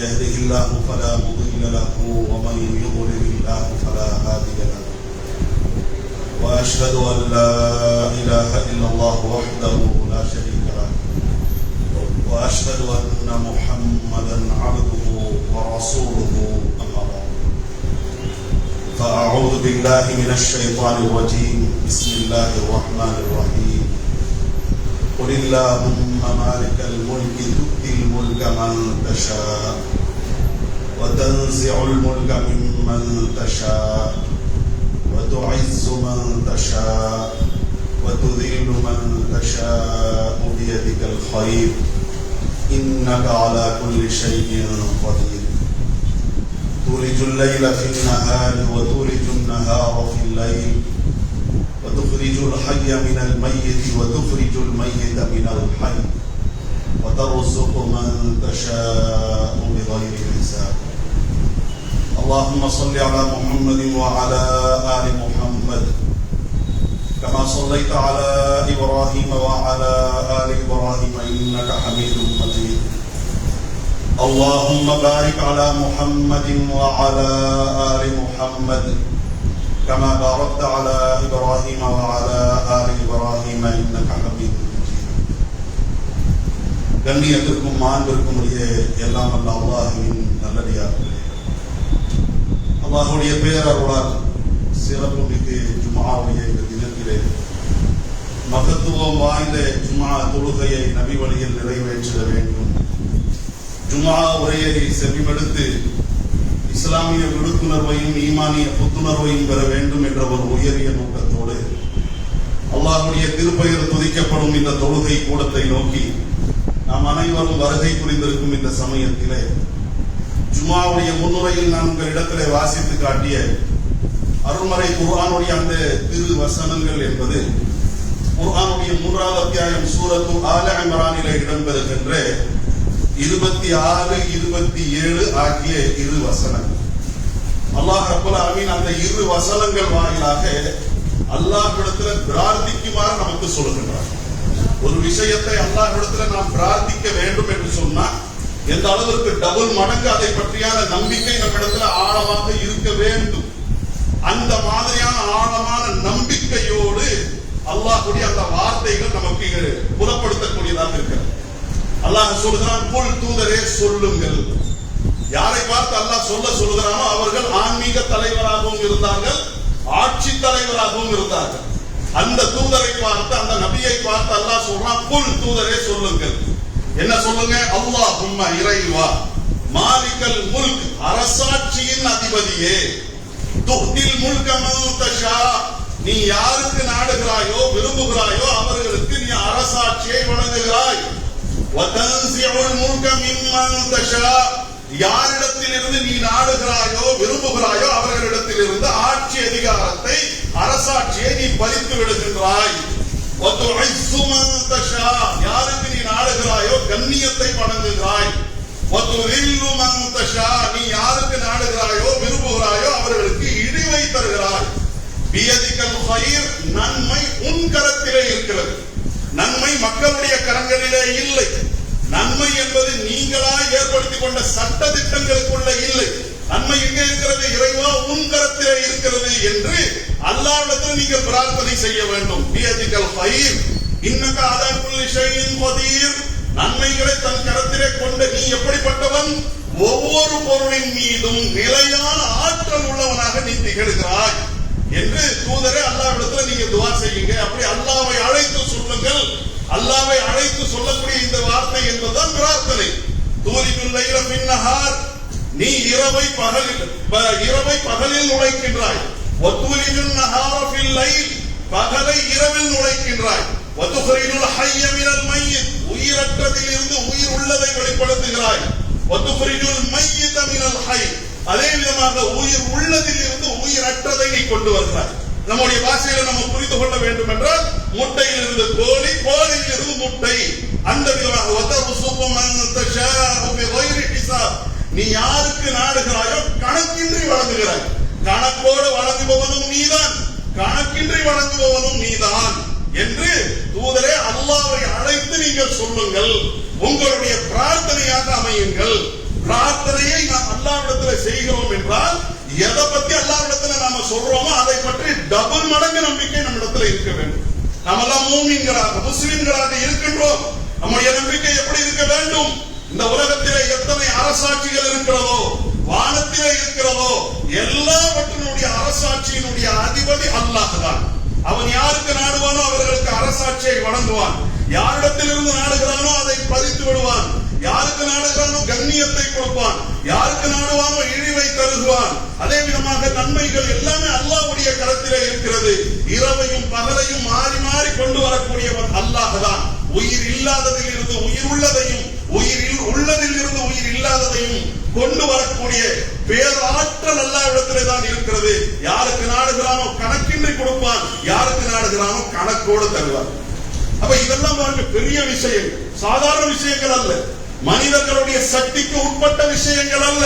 يهده الله فلا مضل له ومن يضلل الله فلا هادي له وأشهد أن لا إله إلا الله وحده لا شريك له وأشهد أن محمدا عبده ورسوله أما بعد فأعوذ بالله من الشيطان الرجيم بسم الله الرحمن الرحيم قل اللهم مالك الملك تؤتي الملك من تشاء وتنزع الملك ممن تشاء وتعز من تشاء وتذل من تشاء بيدك الخير إنك على كل شيء قدير تولج الليل في النهار وتولج النهار في الليل وتخرج الحي من الميت وتخرج الميت من الحي وترزق من تشاء بغير حساب اللهم صل على محمد وعلى آل محمد كما صليت على إبراهيم وعلى آل إبراهيم إنك حميد مجيد اللهم بارك على محمد وعلى آل محمد كما باركت على إبراهيم وعلى آل إبراهيم إنك حميد مجيد கண்ணியத்திற்கும் மாண்பிற்கும் இடையே எல்லாம் அல்ல அல்லாஹ்வின் நல்லடியார்களே, அல்லாஹ்வுடைய பேரருளால் சிறப்பு மிகு ஜும்ஆவுடைய இந்த தினத்திலே மகத்துவம் வாய்ந்த ஜும்ஆ தொழுகையை நபி வழியில் நிறைவேற்ற வேண்டும். ஜும்ஆ உரையை செவிமடுத்து இஸ்லாமிய விழுப்புணர்வையும் ஈமானிய புத்துணர்வையும் பெற வேண்டும் என்ற ஒரு உயரிய நோக்கத்தோடு அல்லாஹ்வுடைய திருப்பெயர் துதிக்கப்படும் இந்த தொழுகை கூடத்தை நோக்கி நாம் அனைவரும் வருகை புரிந்திருக்கும் இந்த சமயத்திலே ஜும்ஆவுடைய முன்னுரையில் நான் உங்களிடத்திலே வாசித்து காட்டிய அருள்மறை குர்ஆனுடைய அந்த திரு வசனங்கள் என்பது குர்ஆனுடைய 3வது அத்தியாயம் சூரத்து ஆல இம்ரானிலே இடம்பெறுகின்ற 26, 27 ஆகிய இரு வசனங்கள். அல்லாஹ் ரப்பல் ஆலமீன் அந்த இரு வசனங்கள் வாயிலாக அல்லாஹ்விடத்துல பிரார்த்திக்குமாறு நமக்கு சொல்லுகின்றார். ஒரு விஷயத்தை அல்லாஹ்விடத்துல நாம் பிரார்த்திக்க வேண்டும் என்று சொன்னா எந்த அளவிற்கு டபுள் மடங்கு அதை பற்றியான நம்பிக்கை நம்மிடத்துல ஆழமாக இருக்க வேண்டும். அந்த மாதிரியான ஆழமான நம்பிக்கையோடு அல்லாஹ்வுடைய அந்த வார்த்தைகள் நமக்கு புலப்படுத்தக்கூடியதாக இருக்கிறது. அல்லாஹ் சொல்கிறான், புல் தூதரே சொல்லுங்கள். யாரை பார்த்து அல்லாஹ் சொல்லுகிறானோ அவர்கள் ஆன்மீக தலைவராகவும் இருந்தார்கள், ஆட்சி தலைவராகவும் இருந்தார்கள். அந்த தூதரை பார்த்து, அந்த நபியை பார்த்து அல்லாஹ் சொல்றான், புல் தூதரே சொல்லுங்கள். என்ன சொல்லுங்க? அல்லாஹும்ம இறைவா, மாலிகல் முல்க் அரசாட்சியின் அதிபதியே, துஹ்தில் முல்க மன் தஷா, நீ யாருக்கு நாடுகிறாயோ விரும்புகிறாயோ அவர்களுக்கு நீ அரசாட்சியை வழங்குகிறாய். வதன்சிஉல் முல்க மிம்மன் தஷா, யாரிடத்தில் இருந்து நீ நாடுகிறாயோ விரும்புகிறாயோ அவர்களிடத்தில் இருந்து ஆட்சி அதிகாரத்தை அரசாட்சியை நீ பறித்து விடுகின்றாய். வதுஇஸ்ஸு மன் தஷா, யாருக்கு நீ நாடுகிறாயோ கண்ணியத்தை வழங்குகிறாய். வதுஇல்லு மன் தஷா, நீ யாருக்கு நாடுகிறாயோ விரும்புகிறாயோ அவர்களுக்கு இழிவை தருகிறாய். பியதிகல் கைர், நன்மை உன் கரத்திலே இருக்கிறது. நன்மை மக்களுடைய கரங்களிலே இல்லை. நன்மை என்பது நீங்களாய் ஏற்படுத்திக் கொண்ட சட்ட திட்டங்களுக்குள்ள இல்லை. நன்மை எங்கே இருக்கிறது? இறைவா உன் கரத்திலே இருக்கிறது என்று அல்லாஹ்விடத்தில் நீங்க பிரார்த்தனை செய்ய வேண்டும். பியதிகல் கைர் இன்னக அலா குல்லி ஷைஇன் கதீர், நன்மைகளை தன் கரத்திலே கொண்ட நீ எப்படிப்பட்டவன்? ஒவ்வொரு பொருளின் மீதும் நிலையான ஆற்றல் உள்ளவனாக நீ திகழ்கிறாய் என்று தூதரே அல்லாஹ்விடத்தில் நீங்க துஆ செய்யுங்க. அப்படி அல்லாஹ்வை அழைத்து சொல்லுங்கள். அல்லாஹ்வை அழைத்து சொல்லக்கூடிய இந்த வார்த்தை என்பதுதான் பிரார்த்தனை. தூரிகுல் லைல ஃபின் நஹார், நீ இரவை பகலில் நுழைக்கின்றாய். வதுரிஜுன் நஹார ஃபில் லைல், பகலை இரவில் நுழைக்கின்றாய். வதுஹ்ரிஜுல் ஹய்ய மினல் மய்யித், உயிரற்றதில் இருந்து உயிர் உள்ளதை வெளிப்படுத்துகிறாய். வதுஹ்ரிஜுல் மய்யித மினல் ஹய், அதே விதமாக உயிர் உள்ளதில் இருந்து உயிரற்றதை நீ கொண்டு வருகிறாய். நம்முடைய பாஷையில நம்ம புரிந்து கொள்ள வேண்டும் என்றால் முட்டையில் இருந்து கோழி, கோழியில் இருந்து முட்டை, அந்த விதமாக வதர்சுகு மன் தஷாஉ பிகைரி ஹிசாப், நீ யாருக்கு நாடுகிறாயோ கணக்கின்றி வழங்குகிறாய். கணக்கோடு வழங்குபவனும் நீதான், கணக்கின்றி வழங்குபவனும் நீதான் என்று தூதரே அல்லாஹ்வை அழைத்து நீங்கள் சொல்லுங்கள். உங்களுடைய பிரார்த்தனையாக அமையுங்கள். பிரார்த்தனை அல்லாஹ்விடத்தில் செய்கிறோம் என்றால் எதை பத்தி அல்லாஹ்விடத்தில் நாம சொல்றோமோ அதை பற்றி டபுள் மடங்கு நம்பிக்கை நம்மிடத்தில் இருக்க வேண்டும். நாமெல்லாம் மூமின்களாக முஸ்லிம்களாக இருக்கின்றோம். நம்முடைய நம்பிக்கை எப்படி இருக்க வேண்டும்? இந்த உலகத்திலே எத்தனை அரசாட்சிகள் இருக்கிறதோ, வானத்திலே இருக்கிறதோ, எல்லாவற்றினுடைய அரசாட்சியினுடைய அதிபதி அல்லாஹ் தான். அவன் யாருக்கு நாடுவானோ அவர்களுக்கு அரசாட்சியை வழங்குவான். யாரிடத்திலிருந்து நாடுகிறானோ அதை பதித்து விடுவான். யாருக்கு நாடுகிறானோ கண்ணியத்தை கொடுப்பான். யாருக்கு நாடுவானோ இழிவை தருகுவான். அதே விதமாக நன்மைகள் எல்லாமே அல்லாஹ்வுடைய கரத்திலே இருக்கிறது. இரவையும் பகலையும் மாறி மாறி கொண்டு வரக்கூடியவன் அல்லாஹ் தான். உயிர் இல்லாததில் இருந்து உயிர் உள்ளதையும், உயிரில் உள்ளதில் இருந்து உயிர் இல்லாததையும் கொண்டு வரக்கூடிய பேராற்றல் அல்லாஹ்விடத்திலே தான் இருக்கிறது. யாருக்கு நாடுகிறானோ கணக்கின்றி கொடுப்பான், யாருக்கு நாடுகிறானோ கணக்கோடு தருவான். அப்ப இதெல்லாம் பெரிய விஷயங்கள், சாதாரண விஷயங்கள் அல்ல, மனிதர்களுடைய சக்திக்கு உட்பட்ட விஷயங்கள் அல்ல.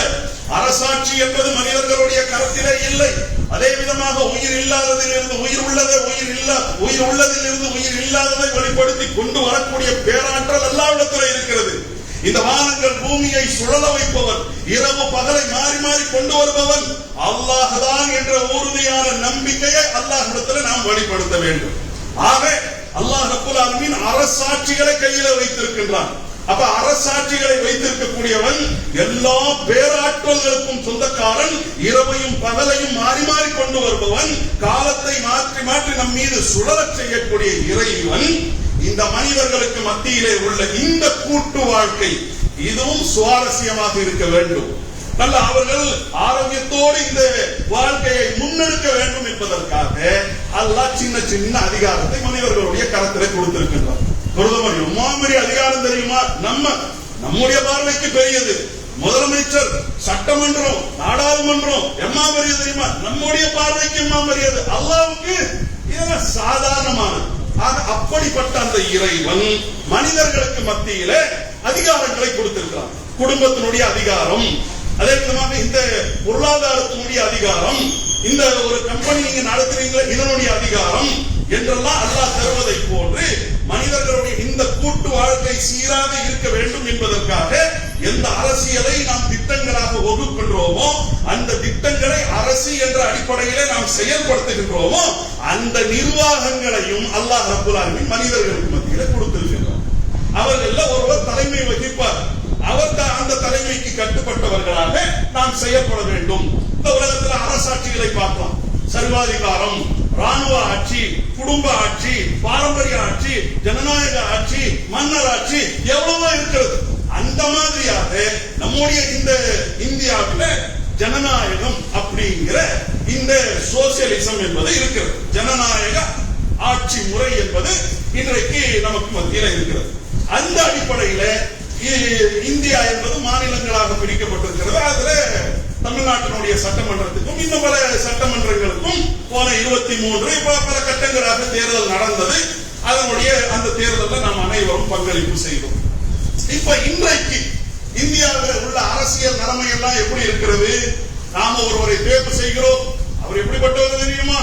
அரசாட்சி என்பது மனிதர்களுடைய கருத்திலே இல்லை. அதே விதமாக உயிர் இல்லாததில் இருந்து உயிர் உள்ளதை, உயிர் உள்ளதில் இருந்து உயிர் இல்லாததை வெளிப்படுத்தி கொண்டு வரக்கூடிய பேராற்றல் அல்லாஹ்விடத்தில் இருக்கிறது. இந்த வானங்கள் பூமியை சுழல வைப்பவன், இரவு பகலை மாறி மாறி கொண்டு வருபவன் அல்லாஹ் தான் என்ற உறுதியான நம்பிக்கையை அல்லாஹ்விடத்தில் நாம் வெளிப்படுத்த வேண்டும். ஆக அல்லாஹ் ரப்பல் ஆலமீன் அரசாட்சிகளை கையில வைத்திருக்கின்றான். அப்ப அரசாட்சிகளை வைத்திருக்கக்கூடியவன் எல்லா பேராற்றல்களுக்கும் சொந்தக்காரன், இரவையும் பகலையும் மாறி மாறி கொண்டு வருபவன், காலத்தை மாற்றி மாற்றி நம் மீது சுழலச் செய்யக்கூடிய இறைவன். இந்த மனிதர்களுக்கு மத்தியிலே உள்ள இந்த கூட்டு வாழ்க்கை இதுவும் சுவாரஸ்யமாக இருக்க வேண்டும். நல்ல அவர்கள் ஆரோக்கியத்தோடு இந்த வாழ்க்கையை முன்னெடுக்க வேண்டும் என்பதற்காக அல்லாஹ் சின்ன சின்ன அதிகாரத்தை மனிதர்களுடைய கரத்திலே கொடுத்திருக்கின்றார். மாமரி அதிகாரம் தெரியுமா? நம்முடைய பார்வைக்கு பெரியது. முதலமைச்சர், சட்டமன்றம், நாடாளுமன்றம் எம்மா பெரியது தெரியுமா? நம்முடைய பார்வைக்கு எம்மா பெரியது. அல்லாஹ்வுக்கு இதெல்லாம் சாதாரணமானது. அப்படிப்பட்ட அந்த இறைவன் மனிதர்களுக்கு மத்தியில அதிகாரங்களை கொடுத்திருக்கிறார். குடும்பத்தினுடைய அதிகாரம், அதே விதமாக இந்த பொருளாதாரத்தினுடைய அதிகாரம், இந்த ஒரு கம்பெனி நீங்க நடத்துறீங்களா இதனுடைய அதிகாரம் என்றெல்லாம் அல்லாஹ் தருவதை போன்று மனிதர்களுடைய இந்த கூட்டு வாழ்க்கை சீராக இருக்க வேண்டும் என்பதற்காக எந்த அரசியலை நாம் திட்டங்களாக வகுக்கின்றோமோ, அந்த திட்டங்களை அரசு என்ற அடிப்படையிலே நாம் செயல்படுத்துகின்றோமோ, அந்த நிர்வாகங்களையும் அல்லாஹ் ரப்பல் ஆலமீன் மனிதர்களுக்கு மத்தியிலே கொடுத்திருக்கிறார். அவர்கள் ஒருவர் தலைமை வகிப்பார். அவர் அந்த தலைமைக்கு கட்டுப்பட்டவர்களாக நாம் செயல்பட வேண்டும். இந்த உலகத்தில் அரசாட்சிகளை பார்க்கலாம். சர்வாதிகாரம், ராணுவ ஆட்சி, குடும்ப ஆட்சி, பாரம்பரிய ஆட்சி, ஜனநாயக ஆட்சி, மன்னர் ஆட்சி எவ்வளவோ இருக்கிறது. அந்த மாதிரியாக நம்முடைய இந்த இந்தியாவில் ஜனநாயகம் அப்படிங்கிற இந்த சோசியலிசம் என்பது இருக்கிறது. ஜனநாயக ஆட்சி முறை என்பது இன்றைக்கு நமக்கு மத்தியில் இருக்கிறது. அந்த அடிப்படையில இந்தியா என்பது மாநிலங்களாக பிரிக்கப்பட்டிருக்கிறது. அதுல தமிழ்நாட்டினுடைய சட்டமன்றத்துக்கும் இன்னும் பல சட்டமன்றங்களுக்கும் போன 23 பல கட்டங்களாக தேர்தல் நடந்தது. அதனுடைய அந்த தேர்தலில் நாம் அனைவரும் பங்களிப்பு செய்தோம். இப்ப இன்றைக்கு இந்தியாவில் உள்ள அரசியல் நிலைமை எல்லாம் எப்படி இருக்கிறது? நாம ஒருவரை தேர்வு செய்கிறோம். அவர் எப்படிப்பட்டவர் தெரியுமா?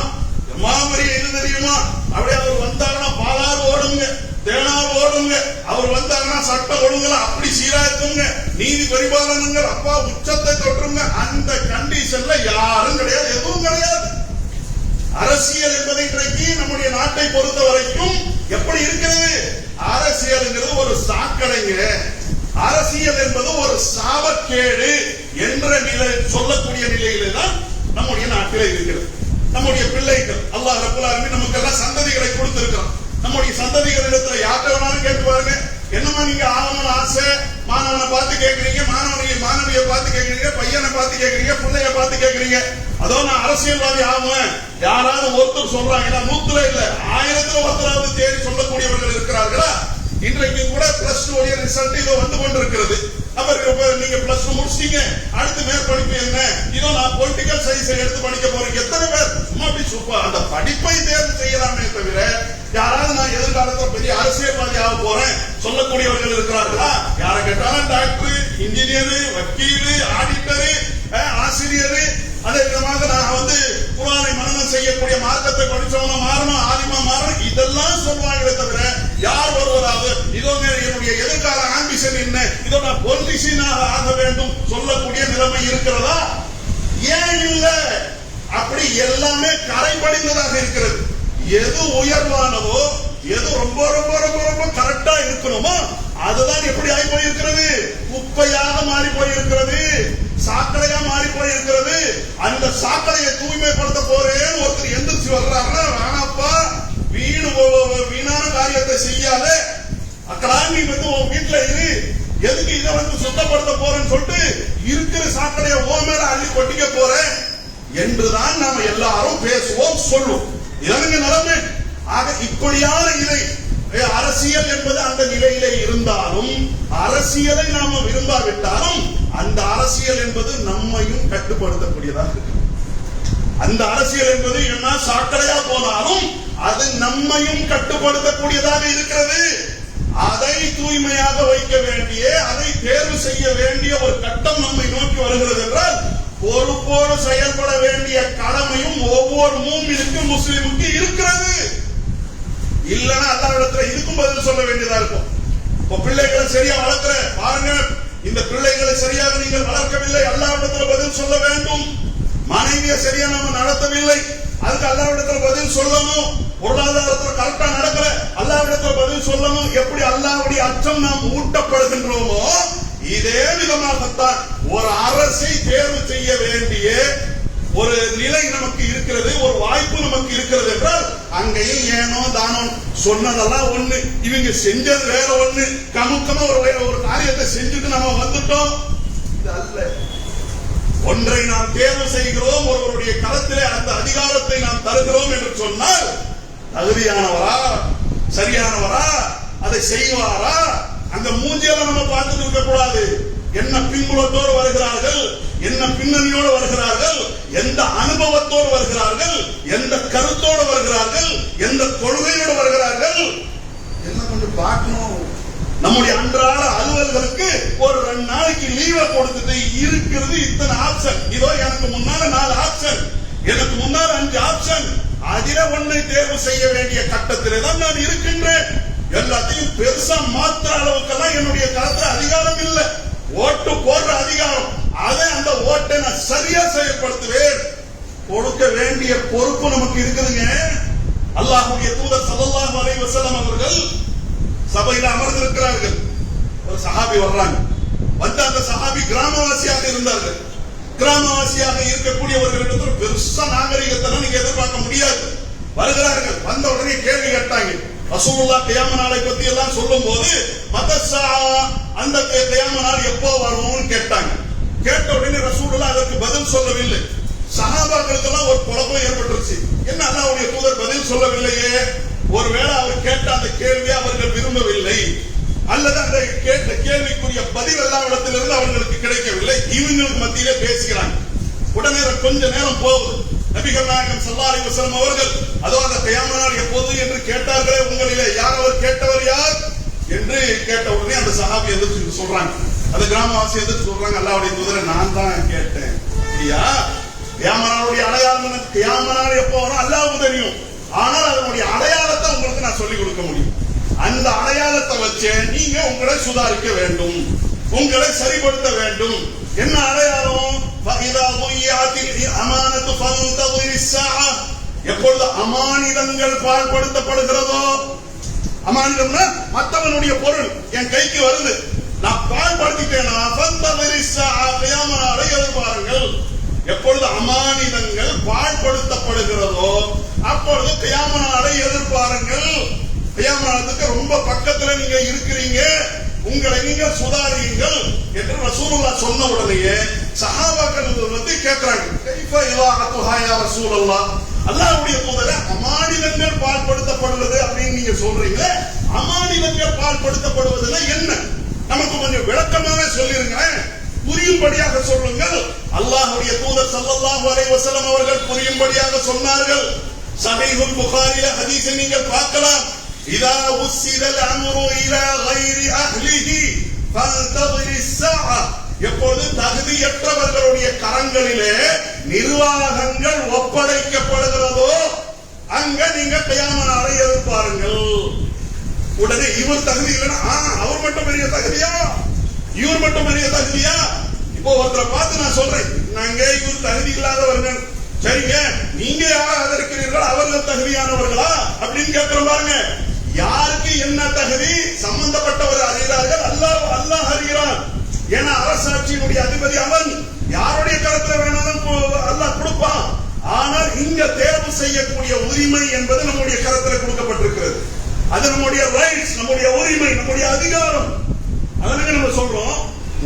மாமரிய இது தெரியுமா? அப்படியே அவர் வந்தாருன்னா பாலாறு ஓடுங்க, தேனாறு ஓடுங்க. அவர் வந்தாருன்னா சட்ட ஒழுங்குல அப்படி சீராக்குங்க, நீதி பரிபாலனங்கள் அப்பா உச்சத்தை தொற்றுங்க. அந்த கண்டிஷன்ல யாரும் கிடையாது, எதுவும் கிடையாது. அரசியல் என்பது இன்றைக்கு நம்முடைய நாட்டை பொறுத்த வரைக்கும் எப்படி இருக்கிறது? அரசியல் ஒரு சாக்கடைங்க, அரசியல் என்பது ஒரு சாபக்கேடு என்ற நிலை சொல்லக்கூடிய நிலையில தான் நம்முடைய நாட்டில் இருக்கிறது. நம்முடைய பிள்ளைகள் அல்லாஹ் ரப்பல் ஆலமீன் நமக்கு எல்லாம் சந்ததிகளை கொடுத்திருக்கிறான். நம்முடைய சந்ததிகளிடத்துல யார்கிட்ட வேணாலும் கேட்டு பாருங்க, என்னமா நீங்க ஆகணும்னு ஆசை, மாணவனை பார்த்து கேட்கறீங்க, மாணவியை பார்த்து கேட்கறீங்க, பையனை பார்த்து கேட்கறீங்க, பிள்ளைய பார்த்து கேட்கறீங்க. அதோ நான் அரசியல்வாதி ஆகுவேன் யாராவது ஒருத்தர் சொல்றாங்கன்னா 100ல இல்ல 1000ல ஒருத்தராவது தேடி சொல்லக்கூடியவர்கள் இருக்கிறார்களா? இன்றைக்கு கூட பிளஸ் 2 ரிசல்ட் இதோ வந்து கொண்டிருக்கிறது. அவர் நீங்க பிளஸ் 2 முடிச்சிட்டீங்க, அடுத்து மேற்படிப்பு என்ன? இதோ நான் பொலிட்டிக்கல் சயின்ஸ் எடுத்து படிக்க போறேன். எத்தனை பேர் சும்மா அப்படி சூப்பர் அந்த படிப்பை தேர்வு செய்யலாமே தவிர யாராவது நான் எதிர்காலத்தில் பெரிய அரசியல்வாதி ஆக போறேன் சொல்லக்கூடியவர்கள் இருக்கிறார்களா? யாரை கேட்டாலும் டாக்டர், இன்ஜினியர், வக்கீல், ஆடிட்டர், ஆசிரியர், அதே விதமாக நான் குர்ஆனை மனனம் செய்யக்கூடிய மார்க்கத்தை படிச்சவன மாறணும், ஆலிமா மாறணும், இதெல்லாம் சொல்வாங்களே தவிர யார் வருவதாவது இதோ என்னுடைய எதிர்கால ஆம்பிஷன் என்ன, இதோ நான் பொலிட்டிஷியனாக ஆக வேண்டும் சொல்லக்கூடிய நிலைமை இருக்கிறதா? ஏன் இல்ல? அப்படி எல்லாமே கரைபடிந்ததாக இருக்கிறது. எது உயர்வானதோ, எது ரொம்ப ரொம்ப ரொம்ப ரொம்ப கரெக்டா இருக்கணுமோ அதுதான் எப்படி ஆகி போயிருக்கிறது? குப்பையாக மாறி போயிருக்கிறது, சாக்கடையா மாறி போயிருக்கிறது. அந்த சாக்கடையை தூய்மைப்படுத்த போறேன்னு ஒருத்தர் எந்திரிச்சு வர்றாருன்னா, வேணாப்பா, வீணான காரியத்தை செய்யாத, அக்கடா நீ உன் வீட்டுல இரு, எதுக்கு இதை சுத்தப்படுத்த போறேன்னு சொல்லிட்டு இருக்கிற சாக்கடையை ஓ மேல அள்ளி கொட்டிக்க போறேன் என்றுதான் நாம எல்லாரும் பேசுவோம், சொல்லுவோம். இதனுங்க நிலைமை. ஆக இப்படியான இதை அரசியல் என்பது அந்த நிலையிலே இருந்தாலும், அரசியலை நாம விரும்பாவிட்டாலும், அந்த அரசியல் என்பது நம்மையும் கட்டுப்படுத்தக்கூடியதாக இருக்கு. அந்த அரசியல் என்பது என்ன சாக்கடையா போனாலும் அது நம்மையும் கட்டுப்படுத்தக்கூடியதாக இருக்கிறது. அதை தூய்மையாக வைக்க வேண்டிய, அதை தேர்வு செய்ய வேண்டிய ஒரு கட்டம் நம்மை நோக்கி வருகிறது என்றால், பொறுப்போடு செயல்பட வேண்டிய கடமையும் ஒவ்வொரு மூமினுக்கும், முஸ்லிமுக்கு இருக்கிறது. இல்லன்னா அல்லாஹ்விடத்துல இதுக்கும் பதில் சொல்ல வேண்டியதா இருக்கும். இப்ப பிள்ளைகளை சரியா வளர்க்கிற பாருங்க, இந்த பிள்ளைகளை சரியாக நீங்கள் வளர்க்கவில்லை, அல்லாஹ்விடத்துல பதில் சொல்ல வேண்டும். மனைவியை சரியா நாம நடத்தவில்லை, அதுக்கு அல்லாஹ்விடத்துல பதில் சொல்லணும். பொருளாதாரத்துல கரெக்டா நடக்கல, அல்லாஹ்விடத்துல பதில் சொல்லணும். எப்படி அல்லாஹ்வுடைய அச்சம் நாம் ஊட்டப்படுகின்றோமோ இதே விதமாகத்தான் ஒரு அரசை தேர்வு செய்ய வேண்டிய ஒரு நிலை நமக்கு இருக்கிறது, ஒரு வாய்ப்பு நமக்கு இருக்கிறது என்றால், அங்கேயும் ஏனோ தானோ சொன்னதெல்லாம் ஒண்ணு, இவங்க செஞ்சது வேற ஒண்ணு, கமுக்கமா ஒரு காரியத்தை செஞ்சுட்டு நம்ம வந்துட்டோம். இது அல்ல. ஒன்றை நாம் தேர்வு செய்கிறோம், ஒருவருடைய களத்திலே அந்த அதிகாரத்தை நாம் தருகிறோம் என்று சொன்னால், தகுதியானவரா, சரியானவரா, அதை செய்வாரா, அந்த மூஞ்சியெல்லாம் நம்ம பார்த்துட்டு இருக்க கூடாது. என்ன பின்புலத்தோடு வருகிறார்கள், என்ன பின்னணியோடு வருகிறார்கள், எந்த அனுபவத்தோடு வருகிறார்கள், எந்த கருத்தோடு வருகிறார்கள், எந்த கொள்கையோடு வருகிறார்கள், என்ன கொஞ்சம் பார்க்கணும். நம்முடைய அன்றாட அலுவல்களுக்கு ஒரு 2 நாளைக்கு லீவை கொடுத்துட்டு இருக்கிறது இத்தனை ஆப்ஷன். இதோ எனக்கு முன்னால 4 ஆப்ஷன், எனக்கு முன்னால 5 ஆப்ஷன், அதில ஒன்றை தேர்வு செய்ய வேண்டிய கட்டத்திலே தான் நான் இருக்கின்றேன். எல்லாத்தையும் பெருசா மாத்திர அளவுக்கெல்லாம் என்னுடைய களத்துல அதிகாரம் இல்லை. ஓட்டு போடுற அதிகாரம், அதை அந்த ஓட்டை நான் சரியா செயல்படுத்துவேன். கொடுக்க வேண்டிய பொறுப்பு நமக்கு இருக்குதுங்க. அல்லாஹ்வுடைய தூதர் ஸல்லல்லாஹு அலைஹி வஸல்லம் அவர்கள் சபையில் அமர்ந்திருக்கிறார்கள். ஒரு சஹாபி வர்றாங்க. வந்து அந்த சஹாபி கிராமவாசியாக இருந்தார்கள். கிராமவாசியாக இருக்கக்கூடியவர்களிடத்தில் பெருசா நாகரிகத்தை நீங்க எதிர்பார்க்க முடியாது. வருகிறார்கள். வந்த உடனே கேள்வி கேட்டாங்க. ரசூலுல்லாஹ் கியாம நாளை பத்தி எல்லாம் சொல்லும் போது, மதஸா, அந்த கியாம நாள் எப்போ வரும்னு கேட்டாங்க. கேட்ட உடனே ரசூலுல்லாஹ் அதற்கு பதில் சொல்லவில்லை. சஹாபாக்களுக்கு எல்லாம் ஒரு குழப்பம் ஏற்பட்டுருச்சு. என்ன அல்லாஹ்வுடைய தூதர் பதில் சொல்லவில்லையே, ஒருவேளை அவர் கேட்ட அந்த கேள்வியை அவர்கள் விரும்பவில்லை, அல்லது அந்த கேட்ட கேள்விக்குரிய பதில் எல்லாவிடத்திலிருந்து அவர்களுக்கு கிடைக்கவில்லை. இவங்களுக்கு மத்தியிலே பேசுகிறாங்க. உடனே கொஞ்ச நேரம் போகுது. நபிகள் நாயகம் ஸல்லல்லாஹு அலைஹி வஸல்லம் அவர்கள் அதோ அந்த கியாம நாள் எப்போது என்று கேட்டார்களே, உங்களிலே யார் அவர் கேட்டவர் யார் என்று கேட்ட உடனே அந்த சஹாபி எதிர்த்து சொல்றாங்க, அந்த கிராமவாசி எதிர்த்து சொல்றாங்க, அல்லாஹ்வுடைய தூதரை நான் தான் கேட்டேன். அப்படியா? கியாம நாளுடைய அடையாளம், கியாம நாள் எப்போ வரும் அல்லாஹ்வுக்கு தெரியும். ஆனால் அதனுடைய அடையாளத்தை உங்களுக்கு நான் சொல்லிக் கொடுக்க முடியும். அந்த அடையாளத்தை வச்சு நீங்க உங்களை சுதாரிக்க வேண்டும், உங்களை சரிப்படுத்த வேண்டும். என்ன அடையாளம்? எப்பொழுது அமானிதங்கள் பாழ்படுத்தப்படுகிறதோ, அமானிதம்னா மற்றவனுடைய பொருள் என் கைக்கு வருது, நான் பாழ்படுத்திட்டேனா, பாருங்கள். எப்பொழுது அமானிதங்கள் பாழ்படுத்தப்படுகிறதோ அப்பொழுது கியாம நாளை எதிர்பாருங்கள். கியாம நாளுக்கு ரொம்ப பக்கத்துல நீங்க இருக்கிறீங்க, உங்களை நீங்க சுதாரியுங்கள் என்று ரசூலுல்லாஹ் சொன்ன உடனே சஹாபாக்கள் வந்து கேட்கிறாங்க, கைஃப இலாஹத்துஹா யா ரசூலல்லாஹ், அல்லாஹ்வுடைய தூதரே அமானிதங்கள் பாழ்படுத்தப்படுவது அப்படின்னு நீங்க சொல்றீங்களே, அமானிதங்கள் பாழ்படுத்தப்படுவதுன்னா என்ன? நமக்கு கொஞ்சம் விளக்கமாவே சொல்லிருங்க, புரியும்படியாக சொல்லுங்கள். அல்லாஹ்வுடைய தூதர் ஸல்லல்லாஹு அலைஹி வஸல்லம் அவர்கள் புரியும்படியாக சொன்னார்கள். ஸஹீஹுல் புகாரில ஹதீஸை நீங்கள் பார்க்கலாம். இதா உஸ்ஸிதல் அம்ரு இலா கைரி அஹ்லிஹி ஃபல்ததிரிஸ் ஸாஅ, எப்பொழுது தகுதியற்றவர்களுடைய கரங்களிலே நிர்வாகங்கள் ஒப்படைக்கப்படுகிறதோ அங்க நீங்க கியாம நாளை எதிர்பாருங்கள். உடனே இவர் தகுதி இல்லைன்னா அவர் மட்டும் பெரிய தகுதியா, இவர் மட்டும் பெரிய தகுதியா? இப்ப இப்போ ஒருத்தரை பார்த்து நான் சொல்றேன், நாங்க இவர் தகுதி இல்லாதவர்கள், சரிங்க நீங்க யார் ஆதரிக்கிறீர்கள் அவர்கள் தகுதியானவர்களா அப்படின்னு கேட்கிறோம் பாருங்க. யாருக்கு என்ன தகுதி சம்பந்தப்பட்டவர் அறிகிறார்கள், அல்லாஹ் அறிகிறார். ஏன்னா அரசாட்சியினுடைய அதிபதி அவன், யாருடைய கருத்துல வேணாலும் அல்லாஹ் கொடுப்பான். ஆனால் இங்க தேர்வு செய்யக்கூடிய உரிமை என்பது நம்முடைய கருத்துல கொடுக்கப்பட்டிருக்கிறது. அது நம்முடைய ரைட்ஸ், நம்முடைய உரிமை, நம்முடைய அதிகாரம். அதனால நம்ம சொல்றோம்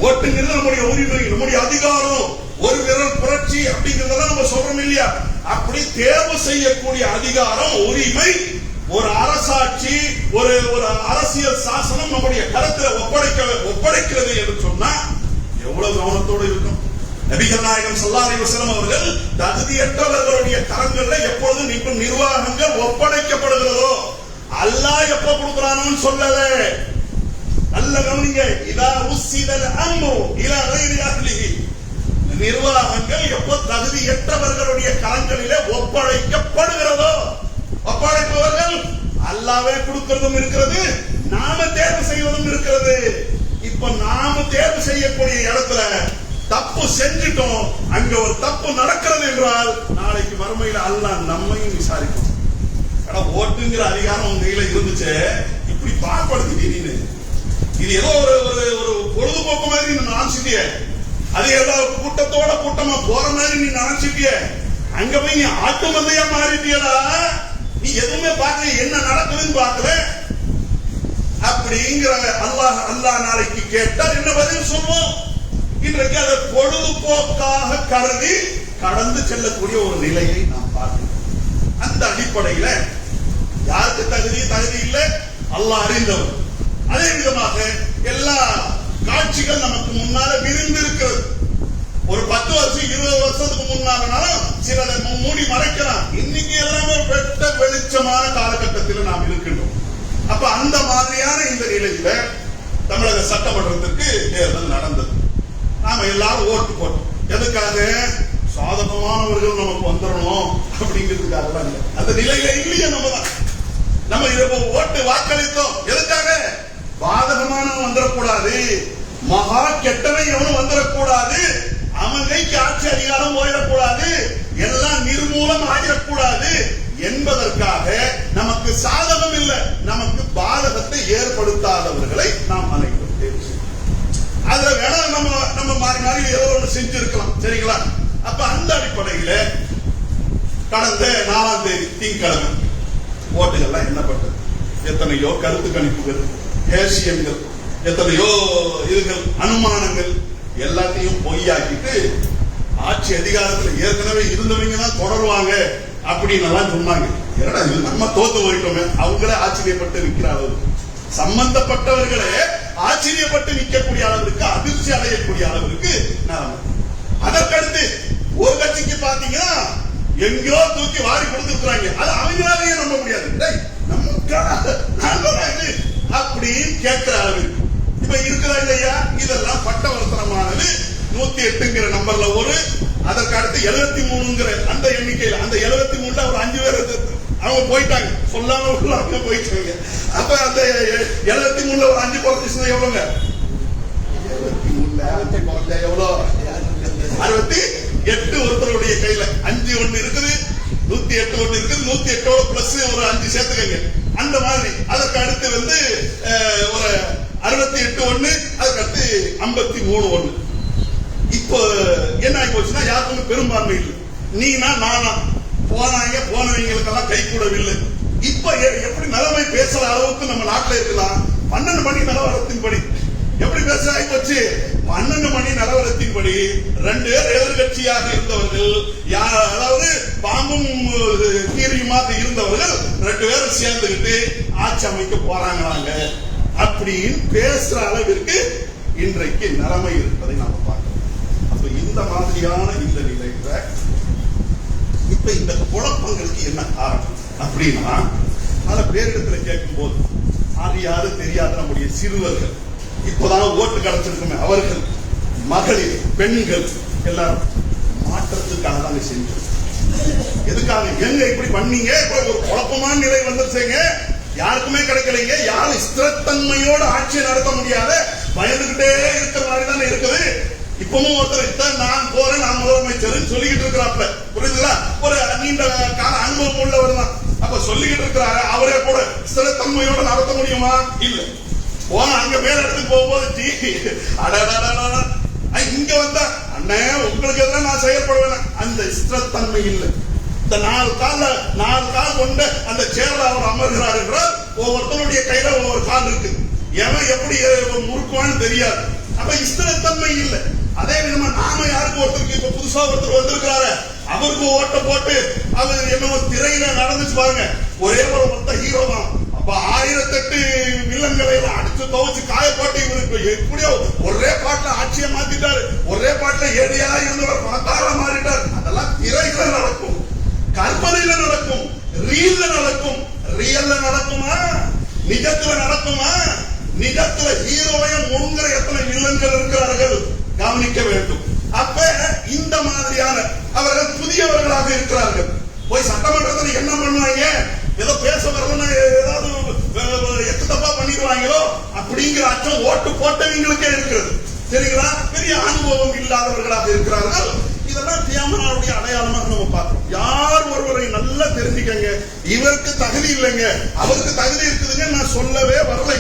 ஓட்டுங்கிறது நம்முடைய உரிமை, நம்முடைய அதிகாரம், ஒரு விரல் புரட்சி அப்படிங்கறத நம்ம சொல்றோம் இல்லையா? அப்படி தேர்வு செய்யக்கூடிய அதிகாரம், உரிமை, ஒரு அரசாட்சி, ஒரு அரசியல் சாசனம் நம்முடைய கருத்துல ஒப்படைக்கிறது என்று சொன்னா எவ்வளவு கவனத்தோடு இருக்கும். நபிகள் நாயகம் ஸல்லல்லாஹு அலைஹி வஸல்லம் அவர்கள் தகுதியற்றவர்களுடைய கரங்கள்ல எப்பொழுது நிர்வாகங்கள் ஒப்படைக்கப்படுகிறதோ அல்லாஹ் எப்ப கொடுக்கறானோன்னு சொல்லல. நல்ல கவனிங்க, இதா உஸ்ஸிதல் அம்ரு இலா கைரி அஹ்லிஹி, நிர்வாகங்கள் எப்ப தகுதியற்றவர்களுடைய கரங்களிலே ஒப்படைக்கப்படுகிறதோ, ஒப்படைப்பவர்கள் அல்லாஹ்வே கொடுக்கிறதும் இருக்கிறது, நாம தேர்வு செய்வதும் இருக்கிறது. இப்ப நாம தேர்வு செய்யக்கூடிய இடத்துல தப்பு செஞ்சிட்டோம், அங்க ஒரு தப்பு நடக்கிறது என்றால் நாளைக்கு மறுமையில அல்லாஹ் நம்மையும் விசாரிக்கும். ஓட்டுங்கிற அதிகாரம் உங்க கையில இருந்துச்சு, இப்படி பாற்படுத்திட்டீங்க. இது ஏதோ ஒரு பொழுதுபோக்கு மாதிரி நீ நினைச்சிட்டிய, அது ஏதோ கூட்டத்தோட கூட்டமா போற மாதிரி நீ நினைச்சிட்டிய. அங்க போய் நீ ஆட்டு மந்தையா மாறிட்டியடா. நீ எதுவுமே பார்க்கல, என்ன நடக்குதுன்னு பார்க்கல. அப்படிங்கிற அல்லாஹ் நாளைக்கு கேட்டால் என்ன பதில் சொல்வோம்? இன்றைக்கு அதை பொழுதுபோக்காக கருதி கடந்து செல்லக்கூடிய ஒரு நிலையை நாம் பார்க்கிறோம். அந்த அடிப்படையில யாருக்கு தகுதி இல்லை அல்லாஹ் அறிந்தவர். அதே விதமாக எல்லா காட்சிகள் நமக்கு முன்னால விரிந்திருக்கிறது. ஒரு 10 வருஷம் 20 வருஷத்துக்கு முன்னாலும் சிலதை மூடி மறைக்கலாம். இன்னைக்கு எல்லாமே வெட்ட வெளிச்சமான காலகட்டத்தில் நாம் இருக்கின்றோம். அப்ப அந்த மாதிரியான இந்த நிலையில தமிழக சட்டமன்றத்திற்கு தேர்தல் நடந்தது. நாம எல்லாரும் ஓட்டு போட்டோம். எதுக்காக? சாதகமானவர்கள் நமக்கு வந்துடணும் அப்படிங்கிறதுக்காக. அந்த நிலையில இல்லையே நம்ம ஓட்டு வாக்களித்தோம். எதுக்காக? பாதகமானவன் வந்துடக்கூடாது, மகா கெட்டவன் எவனும் வந்துடக்கூடாது, அவன் கைக்கு ஆட்சி அதிகாரம் போயிடக்கூடாது, எல்லாம் நிர்மூலம் ஆகிடக்கூடாது என்பதற்காக நமக்கு சாதகம் இல்லை, நமக்கு பாதகத்தை ஏற்படுத்தாதவர்களை நாம் அனைவரும் தேர்வு செய்வோம். அதுல வேணா நம்ம மாறி ஏதோ ஒன்று செஞ்சிருக்கலாம், சரிங்களா? அப்ப அந்த அடிப்படையில கடந்த 4ஆம் தேதி திங்கட்கிழமை ஓட்டுகள்லாம் எண்ணப்பட்டது. எத்தனையோ கருத்து கணிப்புகள், ஏசியன்கள், எத்தனையோ இதுகள், அனுமானங்கள் எல்லாத்தையும் பொய்யாக்கிட்டு ஆட்சி அதிகாரத்தில் ஏற்கனவே இருந்தவங்க தான் தொடருவாங்க அப்படின்னு எல்லாம் சொன்னாங்க. நம்ம தோத்து போயிட்டோமே, அவங்களே ஆச்சரியப்பட்டு நிற்கிற அளவுக்கு, சம்பந்தப்பட்டவர்களே ஆச்சரியப்பட்டு நிற்கக்கூடிய அளவிற்கு, அதிர்ச்சி அடையக்கூடிய அளவிற்கு நிலைமை. அதற்கடுத்து ஒரு கட்சிக்கு பாத்தீங்கன்னா எங்கேயோ தூக்கி வாரி கொடுத்துருக்காங்க. அது அவங்களாலேயே நம்ப முடியாது, அப்படின்னு கேட்கிற அளவுக்கு இப்ப இருக்கிறா இல்லையா? இதெல்லாம் பட்டவர்த்தனமானது. 108ங்கிற நம்பர்ல ஒரு, அதற்கு அடுத்து 73ங்கிற அந்த எண்ணிக்கையில், அந்த 73ல ஒரு 5 பேர் அவங்க போயிட்டாங்க, சொல்லாம அவங்க போயிட்டாங்க. அப்ப அந்த 73ல ஒரு 5 குறைஞ்சிச்சுன்னா எவ்வளவுங்க? 73ல எவ்வளவு? 68 ஒருத்தருடைய கையில 5 ஒண்ணு இருக்குது, 108 ஒண்ணு இருக்குது, 108 பிளஸ் ஒரு 5 சேர்த்துக்கங்க. அந்த மாதிரி அதற்கு அடுத்து ஒரு 68 ஒண்ணு, அதுக்கு அடுத்து 53 ஒண்ணு. இப்போ என்ன ஆகி போச்சுன்னா யாருக்கும் பெரும்பான்மை இல்லை. நீனா நானா போனவங்களுக்கெல்லாம் கை கூடவில்லை. இப்ப எப்படி நிலைமை பேசுற அளவுக்கு நம்ம நாட்டில் இருக்கலாம். 12 மணி நிலவரத்தின்படி எப்படி பேச ஆகி போச்சு? 12 மணி நிலவரத்தின்படி 2 பேர் எதிர்கட்சியாக இருந்தவர்கள், அதாவது பாம்பும் கீரியுமாக இருந்தவர்கள் 2 பேரும் சேர்ந்துகிட்டு ஆட்சி அமைக்க போறாங்களாங்க அப்படின்னு பேசுற அளவிற்கு இன்றைக்கு நிலைமை இருப்பதை நாம பார்க்கிறோம். அப்ப இந்த மாதிரியான இந்த நிலையில இப்ப இந்த குழப்பங்களுக்கு என்ன காரணம் அப்படின்னா, பல பேரிடத்துல கேட்கும் போது யாரு தெரியாத நம்முடைய சிறுவர்கள், இப்பதான் ஓட்டு கிடைச்சிருக்குமே அவர்கள், மகளிர், பெண்கள் எல்லாரும் மாற்றத்துக்காக தான் செஞ்சோம். எதுக்காக? எங்க இப்படி பண்ணீங்க? ஒரு குழப்பமான நிலை வந்துருச்சுங்க, யாருக்குமே கிடைக்கலைங்க, யாரும் ஸ்திரத்தன்மையோட ஆட்சியை நடத்த முடியாத பயந்துகிட்டே இருக்கிற மாதிரி தானே இருக்குது. இப்பவும் ஒருத்தர் நான் போறேன், நான் முதலமைச்சர் சொல்லிக்கிட்டு இருக்கிறாப்ல, புரியுதுங்களா? ஒரு நீண்ட கால அனுபவம் உள்ளவர் தான். அப்ப சொல்லிக்கிட்டு இருக்கிறாரு, அவரே கூட ஸ்திரத்தன்மையோட நடத்த முடியுமா? இல்ல. போன அங்க மேல இடத்துக்கு போகும்போது இங்க வந்தா அண்ணே உங்களுக்கு எல்லாம் நான் செயல்படுவேன், அந்த ஸ்திரத்தன்மை இல்லை. இந்த 4 கால் கொண்ட அந்த சேர்ல அவர் அமர்கிறார் என்றால் ஒவ்வொருத்தருடைய கையில ஒவ்வொரு கால் இருக்கு. எவன் எப்படி முறுக்குவான்னு தெரியாது. அப்ப ஸ்திரத்தன்மை இல்லை. அதே விதமா நாம யாருக்கு ஒருத்தருக்கு இப்ப புதுசா ஒருத்தர் வந்திருக்கிறாரு, அவருக்கு ஓட்ட போட்டு அவர் என்னமோ திரையில நடந்துச்சு பாருங்க, ஒரே ஒரு மொத்த ஹீரோ தான். அப்ப 1008 வில்லன்களை அடிச்சு துவச்சு காய போட்டு இவருக்கு எப்படியோ ஒரே பாட்டுல ஆட்சியை மாத்திட்டாரு, ஒரே பாட்டுல ஏழையா இருந்தவர் பணத்தாரா மாறிட்டார். அதெல்லாம் திரையில நடக்கும், கற்பனையில நடக்கும், ரீல்ல நடக்கும். ரியல்ல நடக்குமா? நிஜத்துல நடக்குமா? நிஜத்துல ஹீரோவையும் முன்கிற எத்தனை வில்லன்கள் இருக்கிறார்கள் கவனிக்க வேண்டும். அப்ப இந்த மாதிரியான அவர்கள் புதியவர்களாக இருக்கிறார்கள். போய் சட்டமன்றத்தில் என்ன பண்ணுவாங்க, ஏதோ பேச வரலன்னா ஏதாவது எட்டு தப்பா பண்ணிடுவாங்களோ அப்படிங்கிற அச்சம் ஓட்டு போட்டவங்களுக்கே இருக்கிறது. சரிங்களா? பெரிய அனுபவம் இல்லாதவர்களாக இருக்கிறார்கள். இதெல்லாம் தியாமனாருடைய அடையாளமாக நம்ம பார்க்கிறோம். யார் ஒருவரை நல்லா தெரிஞ்சுக்கங்க, இவருக்கு தகுதி இல்லைங்க, அவருக்கு தகுதி இருக்குதுங்க நான் சொல்லவே வரல.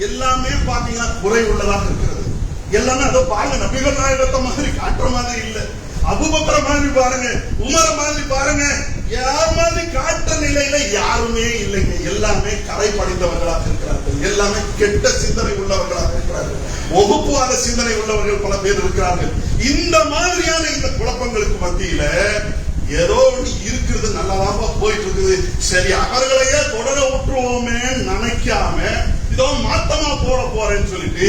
எல்லாமே பாத்தீங்கன்னா குறை உள்ளதாக இருக்கிறது. எல்லாமே அதோ பாருங்க, நபிகள் நாயகத்தை மாதிரி காட்டுற மாதிரி இல்ல, அபூபக்கர் மாதிரி பாருங்க, உமர் மாதிரி பாருங்க, யார் மாதிரி காட்டுற நிலையில யாருமே இல்லைங்க. எல்லாமே கரை படித்தவர்களாக இருக்கிறார்கள், எல்லாமே கெட்ட சிந்தனை உள்ளவர்களாக இருக்கிறார்கள், வகுப்புவாத சிந்தனை உள்ளவர்கள் பல பேர் இருக்கிறார்கள். இந்த மாதிரியான இந்த குழப்பங்களுக்கு மத்தியில ஏதோ இருக்கிறது, நல்லதாப்பா போயிட்டு இருக்குது, சரி அவர்களையே தொடர விட்டுருவோமே நினைக்காம இதோ மாத்தமா போட போறேன்னு சொல்லிட்டு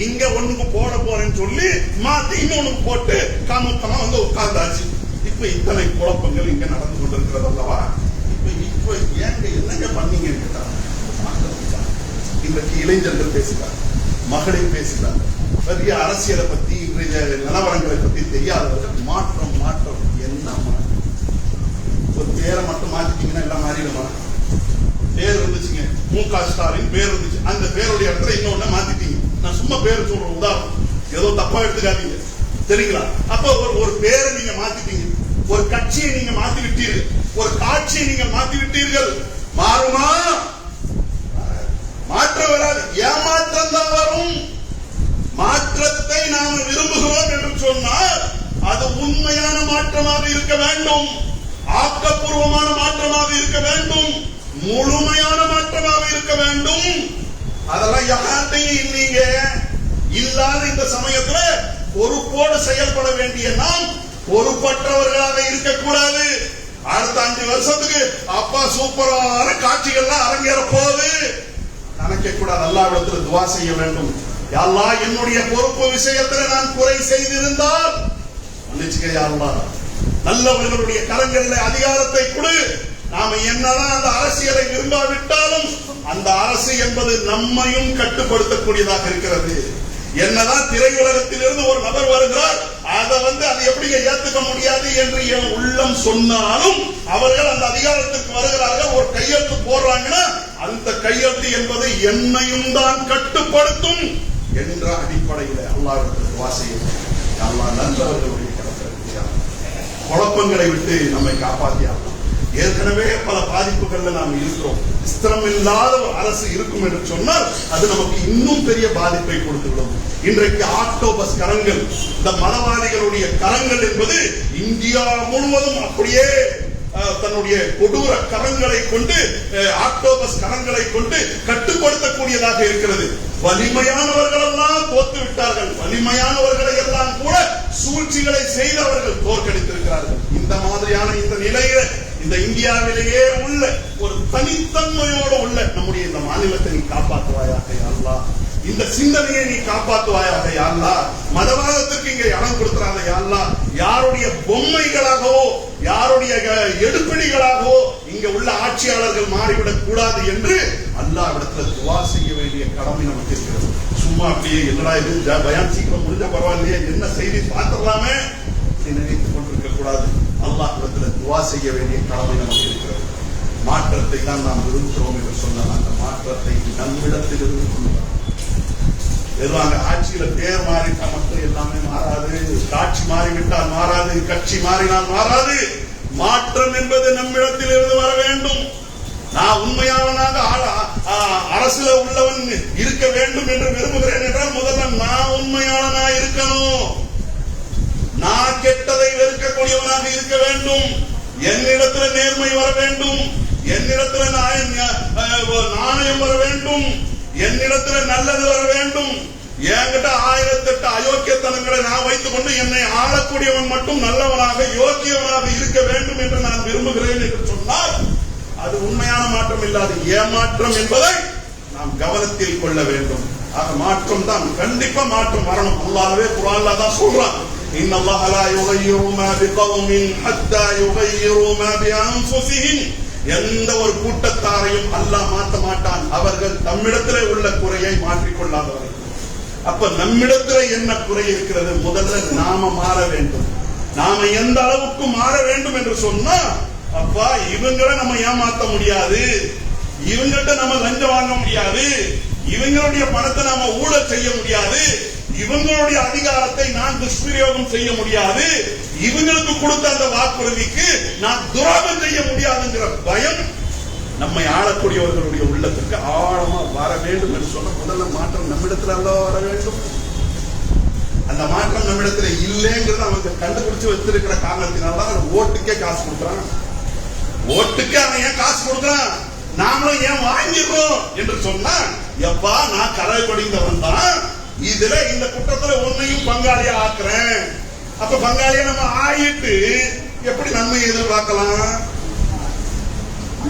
இங்க ஒண்ணுக்கு போட போறேன்னு சொல்லி மாத்தி இன்னொன்னு போட்டு காமத்தமா வந்து உட்கார்ந்தாச்சு. இப்ப இத்தனை குழப்பங்கள் இங்க நடந்து கொண்டிருக்கிறது அல்லவா? இப்ப ஏங்க என்னங்க பண்ணீங்க கேட்டா, இன்றைக்கு இளைஞர்கள் பேசுகிறார், மகளிர் பேசுகிறார், பெரிய அரசியலை பத்தி இன்றைய நிலவரங்களை பத்தி தெரியாதவர்கள் மாற்றம் என்ன மாற்றம்? ஒரு பேரை மட்டும் மாத்திட்டீங்கன்னா எல்லாம் மாறிடுமா? பேர் இருந்துச்சுங்க, மு.க. ஸ்டாலின் பேர் இருந்துச்சு, அந்த பேருடைய இடத்துல இன்னொன்னு மாத்திட்டீங்க. நான் சும்மா பேர் சொல்றேன், உதாரணம், ஏதோ தப்பா எடுத்துக்காதீங்க, சரிங்களா? அப்ப ஒரு பேரை நீங்க மாத்திட்டீங்க, ஒரு கட்சியை நீங்க மாத்தி விட்டீர்கள், ஒரு காட்சியை நீங்க மாத்தி விட்டீர்கள். மாறுமா? மாற்றம் வராது, ஏமாற்றம் தான் வரும். மாற்றத்தை நாம் விரும்புகிறோம் என்று சொன்னால் அது உண்மையான மாற்றமாக இருக்க வேண்டும், ஆக்கப்பூர்வமான மாற்றமாக இருக்க வேண்டும், முழுமையான மாற்றமாக இருக்க வேண்டும். அதெல்லாம் யார்ட்டையும் இல்லைங்க. இல்லாத இந்த சமயத்துல பொறுப்போடு செயல்பட வேண்டிய நாம் பொறுப்பற்றவர்களாக இருக்கக்கூடாது. அடுத்த 5 வருஷத்துக்கு அப்பா சூப்பரான காட்சிகள்லாம் அரங்கேற போகுது நினைக்க கூடாது. அல்லாஹ்விடத்தில் துஆ செய்ய வேண்டும். யா அல்லாஹ், என்னுடைய பொறுப்பு விஷயத்தில் நான் குறை செய்திருந்தால் மன்னிச்சுக்க யா அல்லாஹ். நல்லவர்களுடைய கரங்களில் அதிகாரத்தை கொடு. நாம என்னதான் அந்த அரசியலை விரும்பாவிட்டாலும் அந்த அரசு என்பது நம்மையும் கட்டுப்படுத்தக்கூடியதாக இருக்கிறது. என்னதான் திரையுலகத்தில் இருந்து ஒரு நபர் வருகிறார், அதை அது எப்படி ஏத்துக்க முடியாது என்று என் உள்ளம் சொன்னாலும் அவர்கள் அந்த அதிகாரத்திற்கு வருகிறார்கள், ஒரு கையெழுத்து போடுறாங்கன்னா அந்த கையெழுத்து என்பது என்னையும் தான் கட்டுப்படுத்தும் என்ற அடிப்படையில் அல்லாஹ்விடத்தில் துஆ செய்யணும். அல்லாஹ் நல்லவர்களுடைய குழப்பங்களை விட்டு நம்மை காப்பாற்றியாகும். ஏற்கனவே பல பாதிப்புகள்ல நாம் இருக்கிறோம். ஸ்திரம் இல்லாத ஒரு அரசு இருக்கும் என்று சொன்னால் அது நமக்கு இன்னும் பெரிய பாதிப்பை கொடுத்துவிடும். இன்றைக்கு ஆக்டோபஸ் கரங்கள், இந்த மதவாதிகளுடைய கரங்கள் என்பது இந்தியா முழுவதும் அப்படியே தன்னுடைய கொடூர கரங்களை கொண்டு, ஆக்டோபஸ் கரங்களை கொண்டு கட்டுப்படுத்தக்கூடியதாக இருக்கிறது. வலிமையானவர்கள் எல்லாம் தோத்து விட்டார்கள், வலிமையானவர்களை எல்லாம் கூட சூழ்ச்சிகளை செய்தவர்கள் தோற்கடித்திருக்கிறார்கள். இந்த மாதிரியான இந்த நிலையில இந்த இந்தியாவிலேயே உள்ள ஒரு தனித்தன்மையோடு உள்ள நம்முடைய இந்த மாநிலத்தை நீ காப்பாற்றுவாயாக யா அல்லாஹ். இந்த சிந்தனையை நீ காப்பாற்றுவாயாக யா அல்லாஹ். மதவாதத்துக்கு இங்க இடம் கொடுக்கிறாங்க யா அல்லாஹ். யாருடைய பொம்மைகளாகவோ யாருடைய எடுப்பிடிகளாகவோ இங்க உள்ள ஆட்சியாளர்கள் மாறிவிடக் கூடாது என்று அல்லாஹ்விடத்தில் துஆ செய்ய வேண்டிய கடமை நமக்கு இருக்கிறது. சும்மா அப்படியே என்னடா இது பயான் சீக்கிரம் முடிஞ்ச பரவாயில்லையே, என்ன செய்தி பார்த்துடலாமே நினைத்துக் கொண்டிருக்க கூடாது. அல்லாஹ்விடத்தில் துஆ செய்ய வேண்டிய கடமை நமக்கு இருக்கிறது. மாற்றத்தை தான் நாம் விரும்புகிறோம் என்று சொன்னால் அந்த மாற்றத்தை நம்மிடத்தில் இருந்து கொண்டு எதுவாங்க ஆட்சியில பேர் மாறிட்டா மட்டும் எல்லாமே மாறாது, காட்சி மாறிவிட்டால் மாறாது, கட்சி மாறினால் மாறாது. மாற்றம் என்பது நம்மிடத்தில் இருந்து வர வேண்டும். நான் உண்மையானவனாக அரசுல உள்ளவன் இருக்க வேண்டும் என்று விரும்புகிறேன் என்றால் முதல்ல நான் உண்மையானவனா இருக்கணும். நான் கெட்டதை வெறுக்கக்கூடியவனாக இருக்க வேண்டும். என்னிடத்துல நேர்மை வர வேண்டும், என்னிடத்துல நாணயம் வர வேண்டும், என்னிடத்துல நல்லது வர வேண்டும். என்கிட்ட 1008 அயோக்கியத்தனங்களை நான் வைத்துக் கொண்டு என்னை ஆளக்கூடியவன் மட்டும் நல்லவனாக யோக்கியவனாக இருக்க வேண்டும் என்று நான் விரும்புகிறேன் என்று சொன்னால் அது உண்மையான மாற்றம் இல்லாது ஏமாற்றம் என்பதை நாம் கவனத்தில் கொள்ள வேண்டும். ஆக மாற்றம் தான், கண்டிப்பா மாற்றம் வரணும். அல்லாஹ்வே குர்ஆன்ல தான் சொல்றான், இன்னல்லாஹ லா யுகையிரு மா பிகௌமின் ஹத்தா யுகையிரு மா பிஅன்ஃபுஸிஹிம். எந்த ஒரு கூட்டத்தாரையும் அல்லாஹ் மாற்ற மாட்டான் அவர்கள் தம்மிடத்திலே உள்ள குறையை மாற்றிக்கொள்ளாதவர்கள். அப்ப நம்மிடத்திலே என்ன குறை இருக்கிறது, முதல்ல நாம மாற வேண்டும். நாம எந்த அளவுக்கு மாற வேண்டும் என்று சொன்னா, அப்பா இவங்களை நம்ம ஏமாத்த முடியாது, இவங்கள்ட்ட நம்ம லஞ்சம் வாங்க முடியாது, இவங்களுடைய பணத்தை நாம ஊழல் செய்ய முடியாது, இவங்களுடைய அதிகாரத்தை நான் துஷ்பிரயோகம் செய்ய முடியாது, இவங்களுக்கு கொடுத்த அந்த வாக்குறுதிக்கு நான் துரோகம் செய்ய முடியாதுங்கிற பயம் நம்மை ஆளக்கூடியவர்களுடைய உள்ளத்துக்கு ஆழமா வர வேண்டும் என்று சொன்ன முதல்ல மாற்றம் நம்மிடத்துல வர வேண்டும். அந்த மாற்றம் நம்மிடத்துல இல்லைங்கிறது அவங்க கண்டுபிடிச்சு வச்சிருக்கிற காரணத்தினால்தான் ஓட்டுக்கே காசு கொடுக்குறான். ஓட்டுக்கு அவன் ஏன் காசு கொடுக்குறான், நாமளும் ஏன் வாங்கிடுறோம் என்று சொன்னா, எப்பா நான் கரை படிந்தவன் தான், இதுல இந்த குற்றத்துல ஒன்னையும் பங்காளியா ஆக்குறேன். அப்ப பங்காளியா நம்ம ஆயிட்டு எப்படி நன்மையை எதிர்பார்க்கலாம்?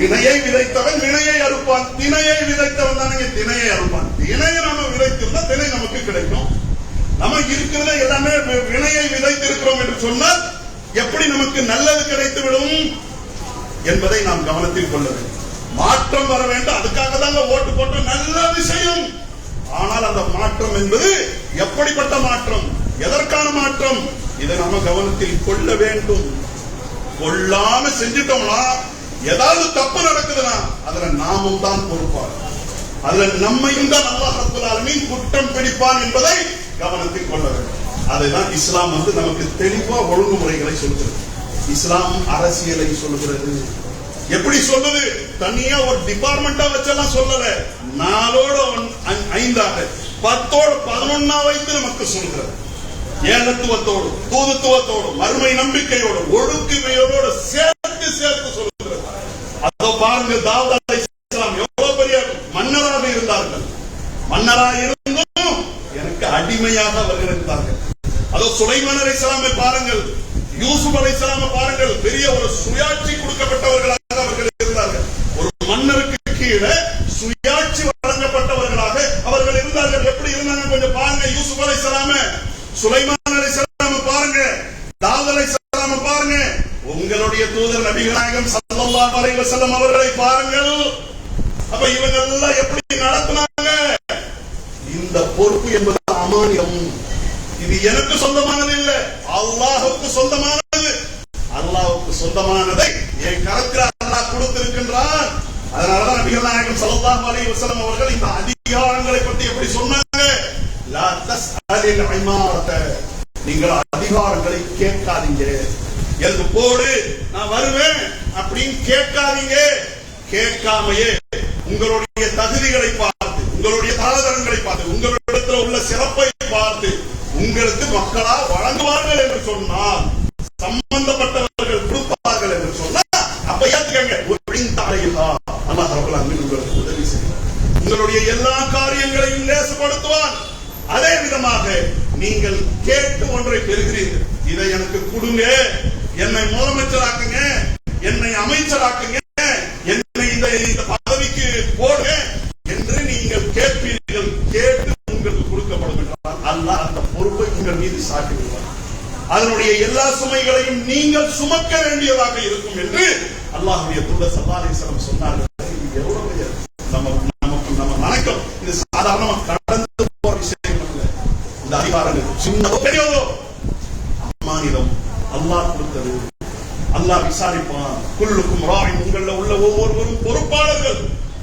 வினையை விதைத்தவன் வினையை அறுப்பான், திணையை விதைத்தவன் தானே திணையை அறுப்பான். திணையை நாம விதைத்திருந்தா திணை நமக்கு கிடைக்கும். நம்ம இருக்கிறத எல்லாமே வினையை விதைத்திருக்கிறோம் என்று சொன்னால் எப்படி நமக்கு நல்லது கிடைத்து விடும் என்பதை நாம் கவனத்தில் கொள்ள வேண்டும். மாற்றம் வர வேண்டும், அதுக்காக தாங்க ஓட்டு போட்ட நல்ல விஷயம். ஆனால் அந்த மாற்றம் என்பது எப்படிப்பட்ட மாற்றம், எதற்கான மாற்றம், இதை நாம கவனத்தில் கொள்ள வேண்டும். கொள்ளாம செஞ்சிட்டோம்னா ஏதாவது தப்பு நடக்குதுன்னா அதுல நாமும் தான் பொறுப்பார், அதுல நம்மையும் தான் அல்லாஹ் ரப்பல் ஆலமீன் குற்றம் பிடிப்பான் என்பதை கவனத்தில் கொள்ள வேண்டும். அதுதான் இஸ்லாம் நமக்கு தெளிவா ஒழுங்குமுறைகளை சொல்கிறது. இஸ்லாம் அரசியலை சொல்லுகிறது. எப்படி சொல்லுது, தனியா ஒரு டிபார்ட்மெண்டா வச்செல்லாம் சொல்லல, 4 5 10 11 வைத்து நமக்கு சொல்கிறது. ஏகத்துவத்தோடு, தூதுத்துவத்தோடு, மறுமை நம்பிக்கையோடு, ஒழுங்குமையோடு சேர்த்து சொல்லுகிறது. அதோ பாருங்க, தாவூத் அலைஹிஸ்ஸலாம் எவ்வளவு பெரிய மன்னராக இருந்தார்கள். மன்னராக இருந்தும் எனக்கு அடிமையாக அவர்கள் இருந்தார்கள். அதோ சுலைமான் அலைஹிஸ்ஸலாமை பாருங்கள், யூசுப் அலைஹிஸ்ஸலாமை பாருங்கள், பெரிய ஒரு சுயாட்சி கொடுக்கப்பட்டவர்களாக அவர்கள் இருந்தார்கள். ஒரு மன்னருக்கு கீழே சுயாட்சி வழங்கப்பட்டவர்களாக அவர்கள் இருந்தார்கள். எப்படி இருந்தாங்க கொஞ்சம் பாருங்க. யூசுப் அலைஹிஸ்ஸலாமை, சுலைமான் அலைஹிஸ்ஸலாமை பாருங்க, தாவூத் அலைஹிஸ்ஸலாமை பாருங்க, உங்களுடைய தூதர் நபிகள் நாயகம் ஸல்லல்லாஹு அலைஹி வஸல்லம் அவர்களை பாருங்கள். அப்ப இவங்க எல்லாம் எப்படி நடத்துனாங்க? இந்த பொறுப்பு என்பது அமானியம். இது எனக்கு சொந்தமானது இல்லை, அல்லாஹ்வுக்கு சொந்தமானது. அல்லாஹ்வுக்கு சொந்தமானதை என் கரத்தில் அல்லாஹ் கொடுத்திருக்கின்றான். அதனாலதான் நபிகள் நாயகம் ஸல்லல்லாஹு அலைஹி வஸல்லம் அவர்கள் இந்த அதிகாரங்களை பற்றி எப்படி சொன்னாங்க? லா தஸ்அலில் இமாரத, நீங்கள் அதிகாரங்களை கேட்காதீங்க. எனக்கு போடு நான் வருவேன் அப்படின்னு கேட்காதீங்க. கேட்காமையே உங்களுடைய தகுதிகளை பார்த்து, உங்களுடைய தாளதரங்களை பார்த்து, உங்களிடத்தில் உள்ள சிறப்பை பார்த்து உங்களுக்கு மக்களா வழங்குவார்கள் என்று சொன்னால், சம்பந்தப்பட்டவர்கள் கொடுப்பார்கள் என்று சொன்னால், அப்ப ஏத்துக்கங்க. அல்லாஹ் ரப்பல் ஆலமீன் உங்களுக்கு உதவி செய்வார். உங்களுடைய எல்லா காரியங்களையும் லேசுபடுத்துவான். அதே விதமாக நீங்கள் கேட்டு ஒன்றை பெறுகிறீர்கள், இதை எனக்கு கொடுங்க, என்னை முதலமைச்சராக்குங்க, என்னை அமைச்சராக்குங்க, என்னை இந்த பதவிக்கு போடுங்க என்று நீங்கள் கேட்பீர்கள். கேட்டு உங்களுக்கு கொடுக்கப்படும் என்றால் அல்லாஹ் அந்த பொறுப்பை உங்கள் மீது சாட்டி விடுவார். அதனுடைய எல்லா சுமைகளையும் நீங்கள் சுமக்க வேண்டியதாக இருக்கும் என்று அல்லாஹ்வுடைய தூதர் ஸல்லல்லாஹு அலைஹி வஸல்லம் சொன்னார்கள். எவ்வளவு நம்ம வணக்கம். இது சாதாரண கடந்து போற விஷயம் அல்ல. இந்த அதிகாரங்கள் சின்னதோ பெரியதோ அம்மானிடம் அல்லாஹ் கொடுத்தது. அல்லாஹ் விசாரிப்பான். குல்லுக்கும் ராயின், உங்கள உள்ள ஒவ்வொருவரும் பொறுப்பாளர்கள்.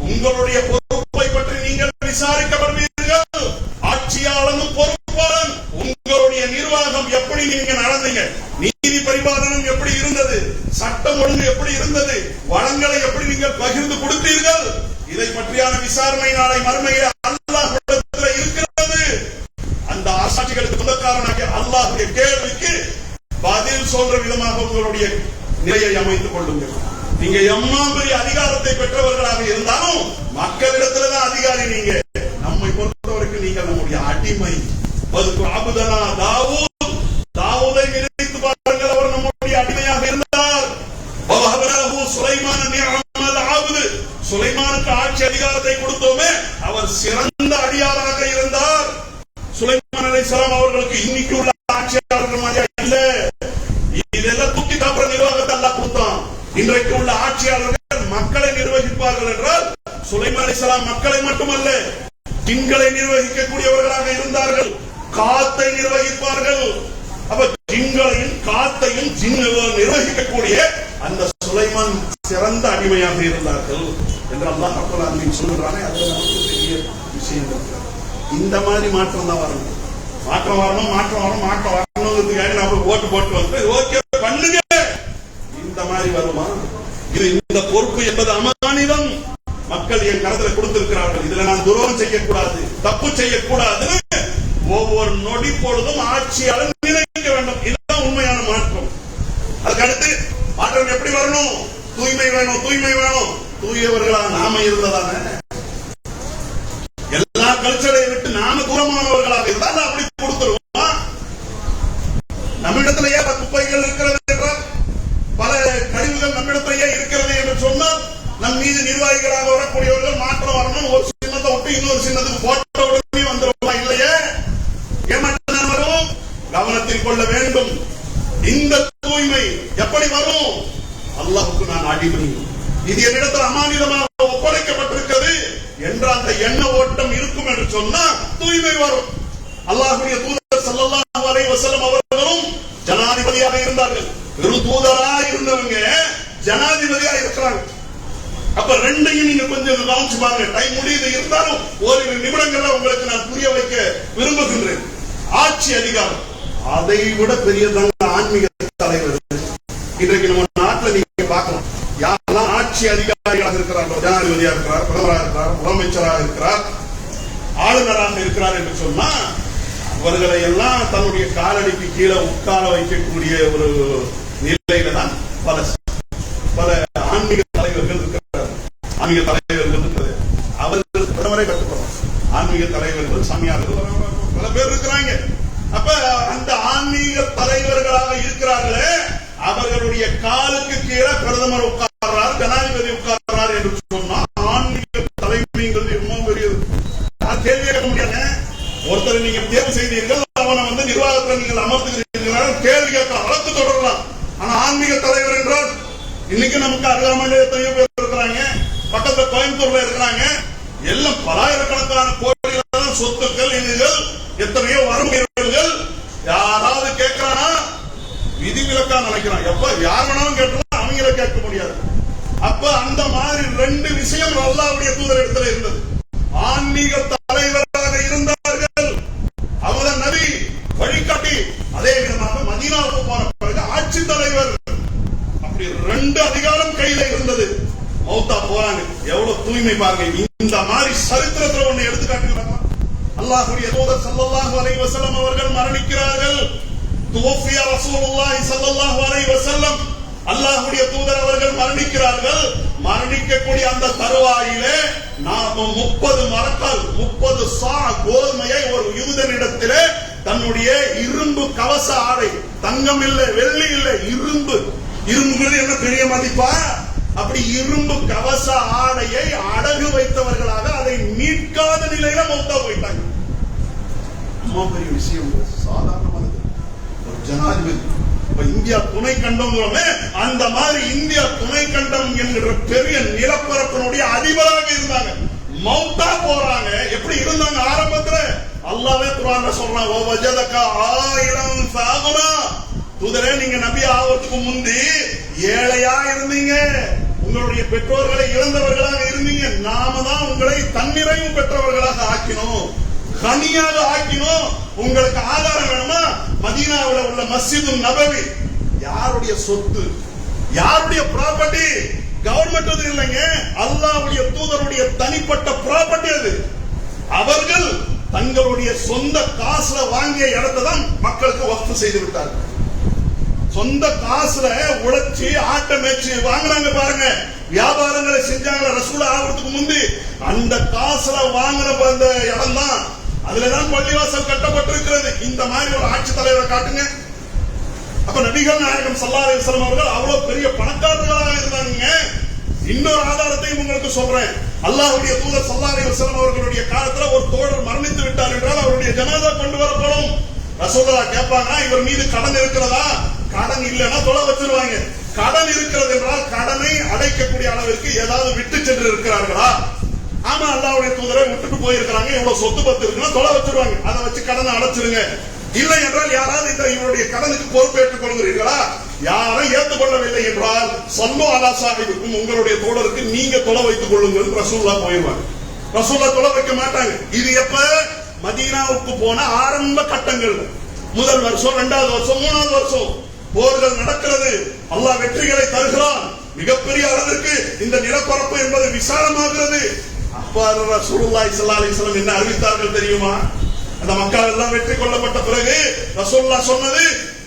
உங்களுடைய பொறுப்பை பற்றி நீங்கள் விசாரிக்கப்படுவீர்கள். ஆட்சியாளர் விசாரணை நாளை மறுமையிலே அல்லாஹ்விடத்தில் இருக்கிறது. அந்த அரசாட்சிகளுக்கு சொந்தக்காரனாகிய அல்லாஹ்வுடைய கேள்விக்கு பதில் சொல்ற விதமாக உங்களுடைய நிலையை அமைத்துக் கொள்ளுங்கள். நீங்க எம்மா பெரிய அதிகாரத்தை பெற்றவர்களாக இருந்தாலும் மக்களிடத்துலதான் அதிகாரி. நீங்க நம்மை பொறுத்தவரைக்கும் நீங்கள் நம்முடைய அடிமை. அபுதனா தாவூதை நினைத்து பாருங்கள், அவர் நம்முடைய அடிமையாக இருந்தார். சுலைமானுக்கு ஆட்சி அதிகாரத்தை கொடுத்தோமே, அவர் சிறந்த அடியாராக இருந்தார். சுலைமான் அலைஹிஸ்ஸலாம் அவர்களுக்கு இன்னைக்கு உள்ள ஆட்சியாளர்கள் மாதிரி இல்ல. இதெல்லாம் தூக்கி காப்புற நிர்வாகத்தை அல்லாஹ் கொடுத்தான். இன்றைக்கு உள்ள ஆட்சியாளர்கள் மக்களை நிர்வகிப்பார்கள் என்றால் சுலைமான் அலைஹிஸ்ஸலாம் மக்களை மட்டுமல்ல ஜின்களை நிர்வகிக்கக்கூடியவர்களாக இருந்தார்கள். காத்தை நிர்வகிப்பார்கள். அப்ப ஜின்களையும் காத்தையும் நிர்வகிக்கக்கூடிய அந்த சுலைமான் சிறந்த அடிமையாக இருந்தார்கள் என்று அல்லாஹ் ரப்பல் ஆலமீன் சொல்றானே, அதுல நமக்கு பெரிய விஷயம் இருக்கு. இந்த மாதிரி மாற்றம் தான் வரணும். மாற்றம் வரணுங்கிறதுக்காக நம்ம ஓட்டு போட்டு வந்து ஓகே பண்ணுங்க, இந்த மாதிரி வருமா? இது இந்த பொறுப்பு என்பது அமானிதம். மக்கள் என் கருத்துல கொடுத்திருக்கிறார்கள், இதுல நான் துரோகம் செய்யக்கூடாது, தப்பு செய்யக்கூடாதுன்னு ஒவ்வொரு நொடி பொழுதும் ஆட்சியாளர் நினைக்க வேண்டும். இதுதான் உண்மையான மாற்றம். அதுக்கடுத்து மாற்றம் எப்படி வரணும்? தூய்மை வேணும். தூயவர்களாக நாம இருந்ததான எல்லா கல்ச்சரை விட்டு நாம தூரமானவர்களாக இருந்தால் அப்படி கொடுத்துருவோம். நம்மிடத்திலேயே குப்பைகள் இருக்கிறது என்றால், பல கழிவுகள் நம்மிடத்திலேயே இருக்கிறது என்று சொன்னால், நம் மீது நிர்வாகிகளாக வரக்கூடியவர்கள் மாற்றம் வரணும். ஒரு சின்னத்தை விட்டு இன்னொரு சின்னத்துக்கு போட்ட உடனே வந்துருவா இல்லையே, ஏமாற்றம் வரும். கவனத்தில் கொள்ள வேண்டும். இந்த தூய்மை எப்படி வரும்? அல்லாஹ்வுக்கு நான் அடிமை, இது என்னிடத்தில் அமானிதமாக ஒப்படைக்கப்பட்டிருக்கிறது என்ற அந்த எண்ண ஓட்டம் இருக்கும் என்று சொன்னா தூய்மை வரும். அல்லாஹ்வுடைய தூதர் ஸல்லல்லாஹு அலைஹி வஸல்லம் அவர்களும் ஜனாதிபதியாக இருந்தார்கள். வெறும் தூதராக இருந்தவங்க ஜனாதிபதியாக இருக்கிறாங்க. அப்ப ரெண்டையும் நீங்க கொஞ்சம் கவனிச்சு பாருங்க. டைம் முடியுது, இருந்தாலும் ஒரு நிமிடங்கள்ல உங்களுக்கு நான் புரிய வைக்க விரும்புகின்றேன். ஆட்சி அதிகாரம் அதை விட பெரியதான ஆன்மீக தலைவர். இன்றைக்கு நம்ம நாட்டில் நீங்க பார்க்கலாம், யாரெல்லாம் ஆட்சி அதிகாரிகளாக இருக்கிறார்களோ, ஜனாதிபதியாக இருக்கிறார், பிரதமராக இருக்கிறார், முதலமைச்சராக இருக்கிறார், ஆளுநராக இருக்கிறார் என்று சொன்னா அவர்களை எல்லாம் தன்னுடைய காலடிக்கு கீழே உட்கார வைக்கக்கூடிய ஒரு நிலையில தான் பல ஆன்மீக தலைவர்கள் இருக்கிறார். ஆன்மீக தலைவர்கள் இருக்கிறது, அவர்கள் பிரதமரை கட்டுப்படுறாங்க. ஆன்மீக தலைவர்கள், சாமியார்கள் பல பேர் இருக்கிறாங்க. அப்ப அந்த ஆன்மீக தலைவர்களாக இருக்கிறார்களே, அவர்களுடைய காலுக்கு கீழே பிரதமர் உட்கார்றார், ஜனாதிபதி உட்கார்றார் என்று சொன்னா ஆன்மீக தலைமைங்கிறது ரொம்ப பெரியது. கேள்வி கேட்க முடியாது. ஒருத்தர் நீங்க தேர்வு செய்தீர்கள், அவனை வந்து நிர்வாகத்தில் நீங்கள் அமர்த்துகிறீர்கள், கேள்வி கேட்க வழக்கு தொடரலாம். ஆனா ஆன்மீக தலைவர் என்றால் இன்னைக்கு நமக்கு அருகாமையில எத்தனையோ பேர் இருக்கிறாங்க, பக்கத்துல கோயம்புத்தூர்ல இருக்கிறாங்க. எல்லாம் பலாயிரக்கணக்கான கோடிகளான சொத்துக்கள், இதுகள் எத்தனையோ வரம்புகள். யாராவது கேட்கிறானா விதிவிலக்கா நினைக்கிறான். எப்ப யார் வேணாலும் கேட்டலாம், அவங்கள கேட்க முடியாது. அப்ப அந்த மாதிரி ரெண்டு விஷயம் அல்லாஹ்வுடைய தூதர் இடத்துல இருந்தது. ஆன்மீக தலைவராக இருந்தார்கள், அவங்க நபி வழிகாட்டி. அதே விதமாக மதீனாவுக்கு போன பிறகு ஆட்சி தலைவர். அப்படி ரெண்டு அதிகாரம் கையில இருந்தது. மௌத்தா போறாங்க, எவ்வளவு தூய்மை பாருங்க. இந்த மாதிரி சரித்திரத்தில் ஒண்ணு எடுத்துக்காட்டுகிறாங்க. அல்லாஹ்வுடைய தூதர் ஸல்லல்லாஹு அலைஹி வஸல்லம் அவர்கள் மரணிக்கிறார்கள். துவஃபிய ரசூலுல்லாஹி ஸல்லல்லாஹு அலைஹி வஸல்லம், அல்லாஹ்வுடைய தூதர் அவர்கள் மரணிக்கிறார்கள். மரணிக்கக்கூடிய அந்த தருவாயிலே நாம 30 மரக்கால் 30 சா கோதுமையை ஒரு யூதனிடத்திலே தன்னுடைய இரும்பு கவச ஆடை, தங்கம் இல்ல, வெள்ளி இல்ல, இரும்பு என்ன பெரிய மதிப்பா? அப்படி இரும்பு கவச ஆடையை அடகு வைத்தவர்களாக அதை மீட்காத நிலையில மௌத்தா போயிட்டாங்க. அம்மா பெரிய விஷயம், சாதாரணமானது. ஒரு ஜனாதிபதி, இந்தியா துணை கண்டம், அந்த மாதிரி இந்தியா துணை கண்டம் என்கிற பெரிய நிலப்பரப்பினுடைய அதிபராக இருந்தாங்க. மௌத்தா போறாங்க. எப்படி இருந்தாங்க ஆரம்பத்துல? அல்லாஹ்வே குர்ஆன்ல சொல்றான், "ஓ வஜதக ஆயிலம் ஃபஅகுனா." தூதரே, நீங்க நபி ஆவறதுக்கு முந்தி ஏழையா இருந்தீங்க, உங்களுடைய பெற்றோர்களை இழந்தவர்களாக இருந்தீங்க. நாம தான் உங்களை தன்னிறைவு பெற்றவர்களாக ஆக்கினோம், கனியாக ஆக்கினோம். உங்களுக்கு ஆதாரம் வேணுமா? மதீனாவில் உள்ள மஸ்ஜிது நபவி யாருடைய சொத்து, யாருடைய ப்ராப்பர்ட்டி? கவர்மெண்ட் இல்லைங்க, அல்லாஹ்வுடைய தூதருடைய தனிப்பட்ட ப்ராப்பர்ட்டி. இருக்கிறது. அவர்கள் தங்களுடைய சொந்த காசுல வாங்கிய இடத்தை தான் மக்களுக்கு வக்ஃப் செய்து விட்டார்கள். சொந்த காசுல உழைச்சி ஆட்ட மேய்ச்சி வாங்குறாங்க பாருங்க, வியாபாரங்களை செஞ்சாங்க ரசூல் ஆகிறதுக்கு முந்தி. அந்த காசுல வாங்குற அந்த இடம் தான், அதுலதான் பள்ளிவாசல் கட்டப்பட்டிருக்கிறது. இந்த மாதிரி ஒரு ஆட்சி தலைவரை காட்டுங்க. அப்ப நபிகள் நாயகம் ஸல்லல்லாஹு அலைஹி வஸல்லம் அவர்கள் அவ்வளவு பெரிய பணக்காரர்களாக இருந்தாங்க. இன்னொரு ஆதாரத்தையும் உங்களுக்கு சொல்றேன். அல்லாஹ்வுடைய தூதர் ஸல்லல்லாஹு அலைஹி வஸல்லம் அவர்களுடைய காலத்துல ஒரு தோழர் மரணித்து விட்டார் என்றால் அவருடைய ஜனாஸா கொண்டு வரப்படும். ரசூலுல்லாஹ் கேட்பாங்க, இவர் மீது கடன் இருக்கிறதா? கடன் இல்லைன்னா தொலை வச்சிருவாங்க. கடன் இருக்கிறது என்றால் கடனை அடைக்கக்கூடிய அளவிற்கு ஏதாவது விட்டு சென்று இருக்கிறார்களா? ஆமா, அல்லாஹ்வுடைய தூதரை விட்டுட்டு போயிருக்கிறாங்க, இவ்வளவு சொத்து பத்து இருக்குன்னா தொலை வச்சிருவாங்க, அதை வச்சு கடனை அடைச்சிருங்க. இல்லை என்றால் யாராவது இந்த இவருடைய கடனுக்கு பொறுப்பேற்றுக் கொள்கிறீர்களா? யாரும் ஏற்றுக்கொள்ளவில்லை என்றால் ஸல்லு அலா ஸாஹிபிக்கும், உங்களுடைய தோழருக்கு நீங்க தொலை வைத்துக் கொள்ளுங்கள் ரசூலுல்லாஹ் போயிடுவாங்க. ரசூலுல்லாஹ் தொலை வைக்க மாட்டாங்க. இது எப்ப? மதீனாவுக்கு போன ஆரம்ப கட்டங்கள், முதல் வருஷம், இரண்டாவது வருஷம், மூணாவது வருஷம் போர்கள் நடக்கிறது. அல்லாஹ் வெற்றிகளை தருகிறான். மிகப்பெரிய அளவிற்கு இந்த நிலப்பரப்பு என்பது விசாலமாகிறது. அப்ப ரசூலுல்லாஹி ஸல்லல்லாஹு அலைஹி வஸல்லம் என்ன அறிவித்தார்கள் தெரியுமா? அந்த மக்கள் எல்லாம் வெற்றி கொள்ளப்பட்ட பிறகு ரசூலுல்லாஹ் சொன்னது,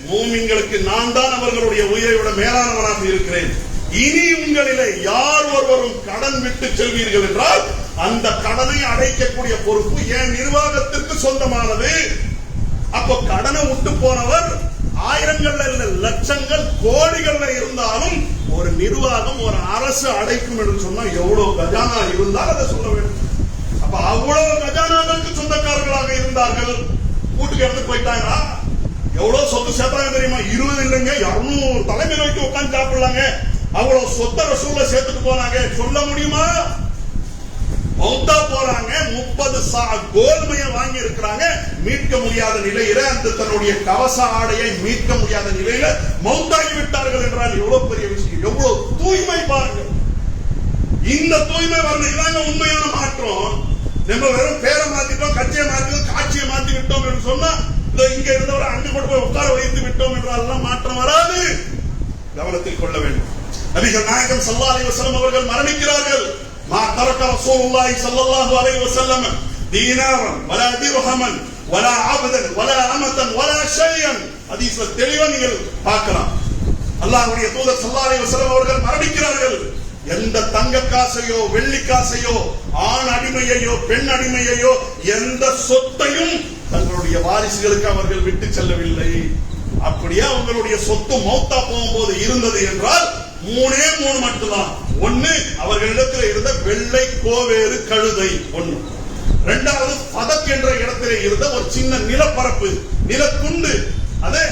மூமின்களுக்கு நான் தான் அவர்களுடைய உயிரை விட மேலானவனாக இருக்கிறேன். இனி உங்களிலே யார் ஒருவரும் கடன் விட்டு செல்வீர்கள் என்றால் அந்த கடனை அடைக்கக்கூடிய பொறுப்பு என் நிர்வாகத்திற்கு சொந்தமானது. அப்போ கடனை விட்டு போனவர் ஆயிரங்கள்ல இல்ல, லட்சங்கள் கோடிகள்ல இருந்தாலும் ஒரு நிர்வாகம், ஒரு அரசு அடைக்கும் என்று சொன்னா எவ்வளவு கஜானா இருந்தால் அதை சொல்ல வேண்டும். அப்ப அவ்வளவு கஜானாவுக்கு சொந்தக்காரர்களாக இருந்தார்கள். வீட்டுக்கு எடுத்து போயிட்டாங்களா? எவ்வளவு சொத்து சேர்த்தாங்க தெரியுமா? 20 இல்லைங்க, 200 தலைமையில் வைத்து உட்கார்ந்து சாப்பிடலாங்க. அவ்வளவு சொத்த ரசூலை சேர்த்துட்டு போனாங்க. சொல்ல முடியுமா? மௌத்தா போறாங்க, 30 சா கோல்மையை வாங்கி இருக்கிறாங்க, மீட்க முடியாத நிலையில, அந்த தன்னுடைய கவச ஆடையை மீட்க முடியாத நிலையில மௌத்தாகி விட்டார்கள் என்றால் எவ்வளவு பெரிய விஷயம், எவ்வளவு தூய்மை பாருங்க. இந்த தூய்மை வரணும். இதாங்க உண்மையான மாற்றம். நம்ம வெறும் பேரை மாத்திட்டோம், கட்சியை மாத்திட்டோம், காட்சியை மாத்தி விட்டோம் என்று சொன்னா, இங்க இருந்தவரை அங்கு கொண்டு போய் உட்கார வைத்து விட்டோம் என்றால் மாற்றம் வராது. கவனத்தில் கொள்ள வேண்டும். நபிகள் நாயகம் ஸல்லல்லாஹு அலைஹி வஸல்லம் அவர்கள் மரணிக்கிறார்கள். மா தரக ரசூலுல்லாஹி ஸல்லல்லாஹு அலைஹி வஸல்லம் தீனாரன் வலா திர்ஹமன் வலா அப்தன் வலா அமதன் வலா ஷையன். ஹதீஸ்ல தெளிவா நீங்கள் பார்க்கலாம். அல்லாஹ்வுடைய தூதர் ஸல்லல்லாஹு அலைஹி வஸல்லம் அவர்கள் மரணிக்கிறார்கள். எந்த தங்க காசையோ வெள்ளி காசையோ ஆண் அடிமையையோ பெண் அடிமையையோ எந்த சொத்தையும் தங்களுடைய வாரிசுகளுக்கு அவர்கள் விட்டு செல்லவில்லை. அப்படியே அவங்களுடைய சொத்து மௌத்தா போகும்போது இருந்தது என்றால் 3 மட்டும்தான். ஒன்னு, அவர்களிடத்தில் இருந்த வெள்ளை கோவேறு கழுதை ஒன்று. இரண்டாவது, பதக் என்ற இடத்திலே இருந்த ஒரு சின்ன நிலப்பரப்பு, நிலத்துண்டு. அதை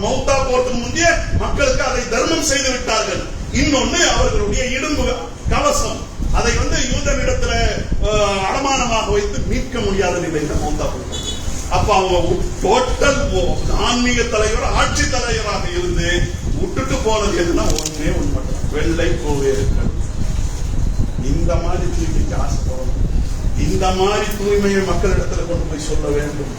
மௌத்தா போறதுக்கு முந்தைய மக்களுக்கு அதை தர்மம் செய்து விட்டார்கள். இன்னொன்னு, அவர்களுடைய இடும்பு கவசம், அதை யூதனிடத்துல அடமானமாக வைத்து மீட்க முடியாத நிலையில மௌத்தா போட்டாங்க. அப்ப அவங்க டோட்டல் ஆன்மீக தலைவர், ஆட்சி தலைவராக இருந்து விட்டுட்டு போனது எதுனா ஒண்ணே ஒன்று மட்டும், வெள்ளை கோவேறு. இந்த மாதிரி தூய்மைக்கு ஆசைப்படணும். இந்த மாதிரி தூய்மையை மக்களிடத்துல கொண்டு போய் சொல்ல வேண்டும்.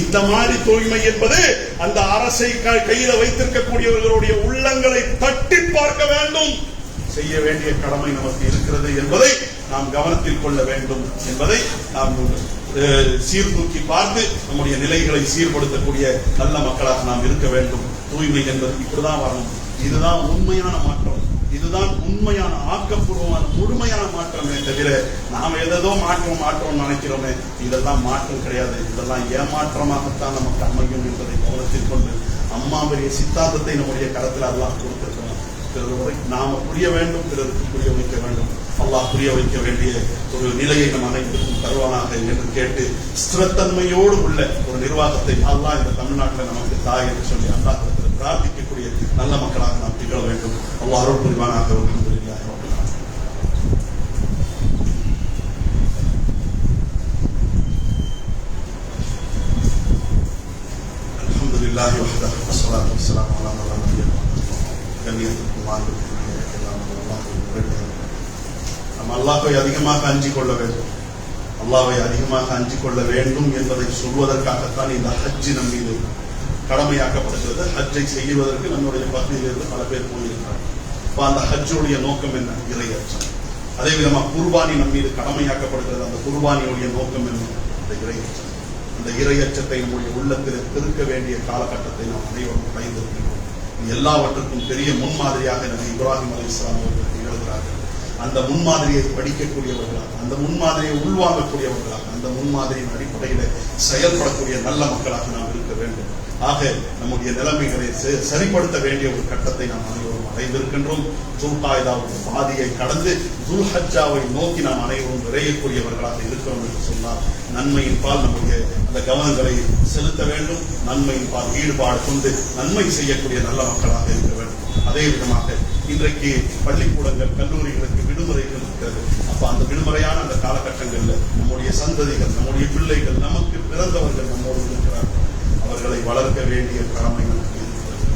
இந்த மாதிரி தூய்மை என்பது அந்த அரசை கையில வைத்திருக்கக்கூடியவர்களுடைய உள்ளங்களை தட்டி பார்க்க வேண்டும். செய்ய வேண்டிய கடமை நமக்கு இருக்கிறது என்பதை நாம் கவனத்தில் கொள்ள வேண்டும் என்பதை நாம் சீர்தூக்கி பார்த்து நம்முடைய நிலைகளை சீர்படுத்தக்கூடிய நல்ல மக்களாக நாம் இருக்க வேண்டும். தூய்மை என்பது இப்படிதான் வரணும். இதுதான் உண்மையான மாற்றம். இதுதான் உண்மையான ஆக்கப்பூர்வமான முழுமையான மாற்றமே தவிர நாம் ஏதோ மாற்றம் நினைக்கிறோமே, இதெல்லாம் மாற்றம் கிடையாது. இதெல்லாம் ஏமாற்றமாகத்தான் நமக்கு அமையும் என்பதை கவனத்தில் கொண்டு அம்மாவுடைய சித்தாந்தத்தை நம்முடைய கரத்தில் அல்லாஹ் கொடுத்திருக்கிறோம். பிறகு நாம புரிய வேண்டும், பிறருக்கு புரிய வைக்க வேண்டும். அல்லாஹ் புரிய வைக்க வேண்டிய ஒரு நிலையை நம் அனைவருக்கும் தருவானாக என்று கேட்டு, ஸ்திரத்தன்மையோடு உள்ள ஒரு நிர்வாகத்தை அல்லாஹ் இந்த தமிழ்நாட்டில் நமக்கு தாய் என்று சொல்லி அல்லாஹ் பிரார்த்திக்கக்கூடிய நல்ல மக்களாக நாம் திகழ வேண்டும். அல்லாஹ் அருள் புரிவானாக. அல்ஹம்துலில்லாஹி ரப்பில் ஆலமீன். அல்ஹம்துலில்லாஹி வஹ்தஹு வஸ்ஸலாத்து வஸ்ஸலாமு அலா மன் லா நபிய்ய கண்ணியத்துக்கும் வாழ்வுக்கும் எல்லாம் நம்ம அல்லாஹ்வை அதிகமாக அஞ்சிக் கொள்ள வேண்டும். அல்லாஹ்வை அதிகமாக அஞ்சிக் கொள்ள வேண்டும் என்பதை சொல்வதற்காகத்தான் இந்த ஹஜ் நம் மீது கடமையாக்கப்படுகிறது. ஹஜ்ஜை செய்வதற்கு நம்முடைய பகுதியிலிருந்து பல பேர் போயிருக்கிறார்கள். அந்த ஹஜ்ஜுடைய நோக்கம் என்ன? இறையச்சம். அதே விதமாக குர்பானி நம் மீது கடமையாக்கப்படுகிறது. அந்த குர்பானியுடைய நோக்கம் என்ன? அந்த இறையச்சம். அந்த இறையச்சத்தை நம்முடைய உள்ளத்தில் பெருக்க வேண்டிய காலகட்டத்தை நாம் அனைவரும் அடைந்திருக்கிறோம். எல்லாவற்றுக்கும் பெரிய முன்மாதிரியாக நபி இப்ராஹிம் அலைஹிஸ்ஸலாம் அவர்கள் திகழ்கிறார்கள். அந்த முன்மாதிரியை படிக்கக்கூடியவர்களாக, அந்த முன்மாதிரியை உள்வாங்கக்கூடியவர்களாக, அந்த முன்மாதிரியின் அடிப்படையில் செயல்படக்கூடிய நல்ல மக்களாக நாம் இருக்க வேண்டும். ஆக நம்முடைய நிலைமைகளை சரிப்படுத்த வேண்டிய ஒரு கட்டத்தை நாம் அனைவரும் அடைந்திருக்கின்றோம். துல்காய்தாவுடைய பாதியை கடந்து துல்ஹஜ்ஜாவை நோக்கி நாம் அனைவரும் விரையக்கூடியவர்களாக இருக்கிறோம் என்று சொன்னால் நன்மையின் பால் நம்முடைய அந்த கவனங்களை செலுத்த வேண்டும். நன்மையின் பால் ஈடுபாடு கொண்டு நன்மை செய்யக்கூடிய நல்ல மக்களாக இருக்க வேண்டும். அதே விதமாக இன்றைக்கு பள்ளிக்கூடங்கள், கல்லூரிகளுக்கு விடுமுறைகள் இருக்கிறது. அப்ப அந்த விடுமுறையான அந்த காலகட்டங்களில் நம்முடைய சந்ததிகள், நம்முடைய பிள்ளைகள், நமக்கு பிறந்தவர்கள் நம்மோடு இருக்கிறார்கள். அவர்களை வளர்க்க வேண்டிய கடமை நமக்கு இருக்கிறது.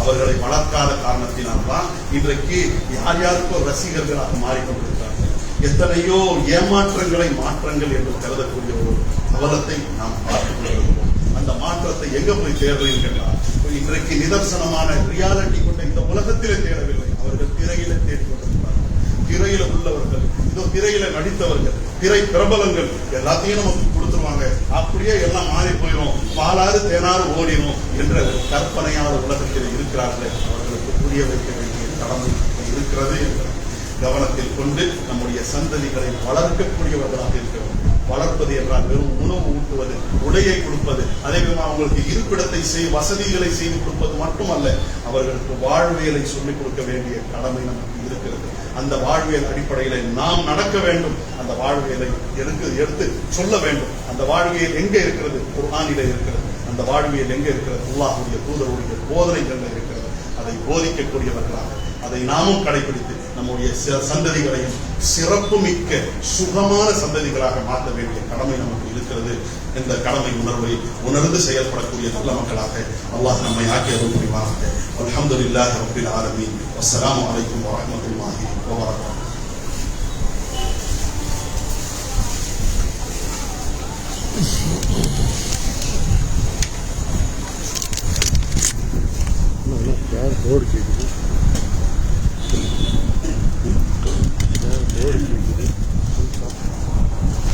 அவர்களை வளர்க்காத காரணத்தினால்தான் இன்றைக்கு யார் யாருக்கோ ரசிகர்களாக மாறிக்கொண்டிருக்கிறார்கள். எத்தனையோ ஏமாற்றங்களை மாற்றங்கள் என்று கருதக்கூடிய ஒரு அவலத்தை நாம் பார்த்துக் கொண்டிருக்கிறோம். அந்த மாற்றத்தை எங்க போய் தேடுறீர்கள்? இன்றைக்கு நிதர்சனமான ரியாலிட்டி கொண்ட இந்த உலகத்திலே தேடவில்லை. அவர்கள் திரையில தேடிக்கொண்டிருக்கிறார்கள். திரையில உள்ளவர்கள், இதோ திரையில நடித்தவர்கள், திரை பிரபலங்கள் எல்லாத்தையும் நமக்கு கொடுத்துருவாங்க, அப்படியே எல்லாம் மாறி போயிடும், பாலாறு தேனாறு ஓடிடும் என்ற ஒரு கற்பனையான உலகத்தில் இருக்கிறார்களே, அவர்களுக்கு புரிய வைக்க வேண்டிய கடமை இருக்கிறது என்ற கவனத்தில் கொண்டு நம்முடைய சந்ததிகளை வளர்க்கக்கூடியவர்களாக இருக்கிறோம். வளர்ப்பது என்றால் வெறும் உணவு ஊட்டுவது, உடையை கொடுப்பது, அதே விதமாக அவங்களுக்கு இருப்பிடத்தை வசதிகளை செய்து கொடுப்பது மட்டுமல்ல, அவர்களுக்கு வாழ்வியலை சொல்லிக் கொடுக்க வேண்டிய கடமை நமக்கு இருக்கிறது. அந்த வாழ்வியல் அடிப்படையில நாம் நடக்க வேண்டும். அந்த வாழ்வியலை எடுத்து சொல்ல வேண்டும். அந்த வாழ்வியல் எங்க இருக்கிறது? குர்ஆனிலே இருக்கிறது. அந்த வாழ்வியல் எங்க இருக்கிறது? அல்லாஹ்வுடைய தூதருடைய போதனைகள் இருக்கிறது. அதை போதிக்கக்கூடியவர்களாக அதை நாமும் கடைபிடித்து நம்முடைய சந்ததிகளையும் சிறப்பு மிக்க சுகமான சந்ததிகளாக மாற்ற வேண்டிய கடமை நமக்கு இருக்கிறது. இந்த கடமை உணர்வை உணர்ந்து செயல்படக்கூடிய நல்ல மக்களாக அல்லாஹ் நம்மை ஆக்கியது புரிவாராக. அல்ஹம்துலில்லாஹி ரப்பில் ஆலமீன். வஸ்ஸலாமு அலைக்கும் வரஹ்மத்துல்லாஹி வபரகாத்துஹு.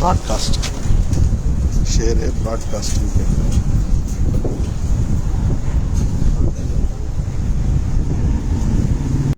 broadcast share a broadcasting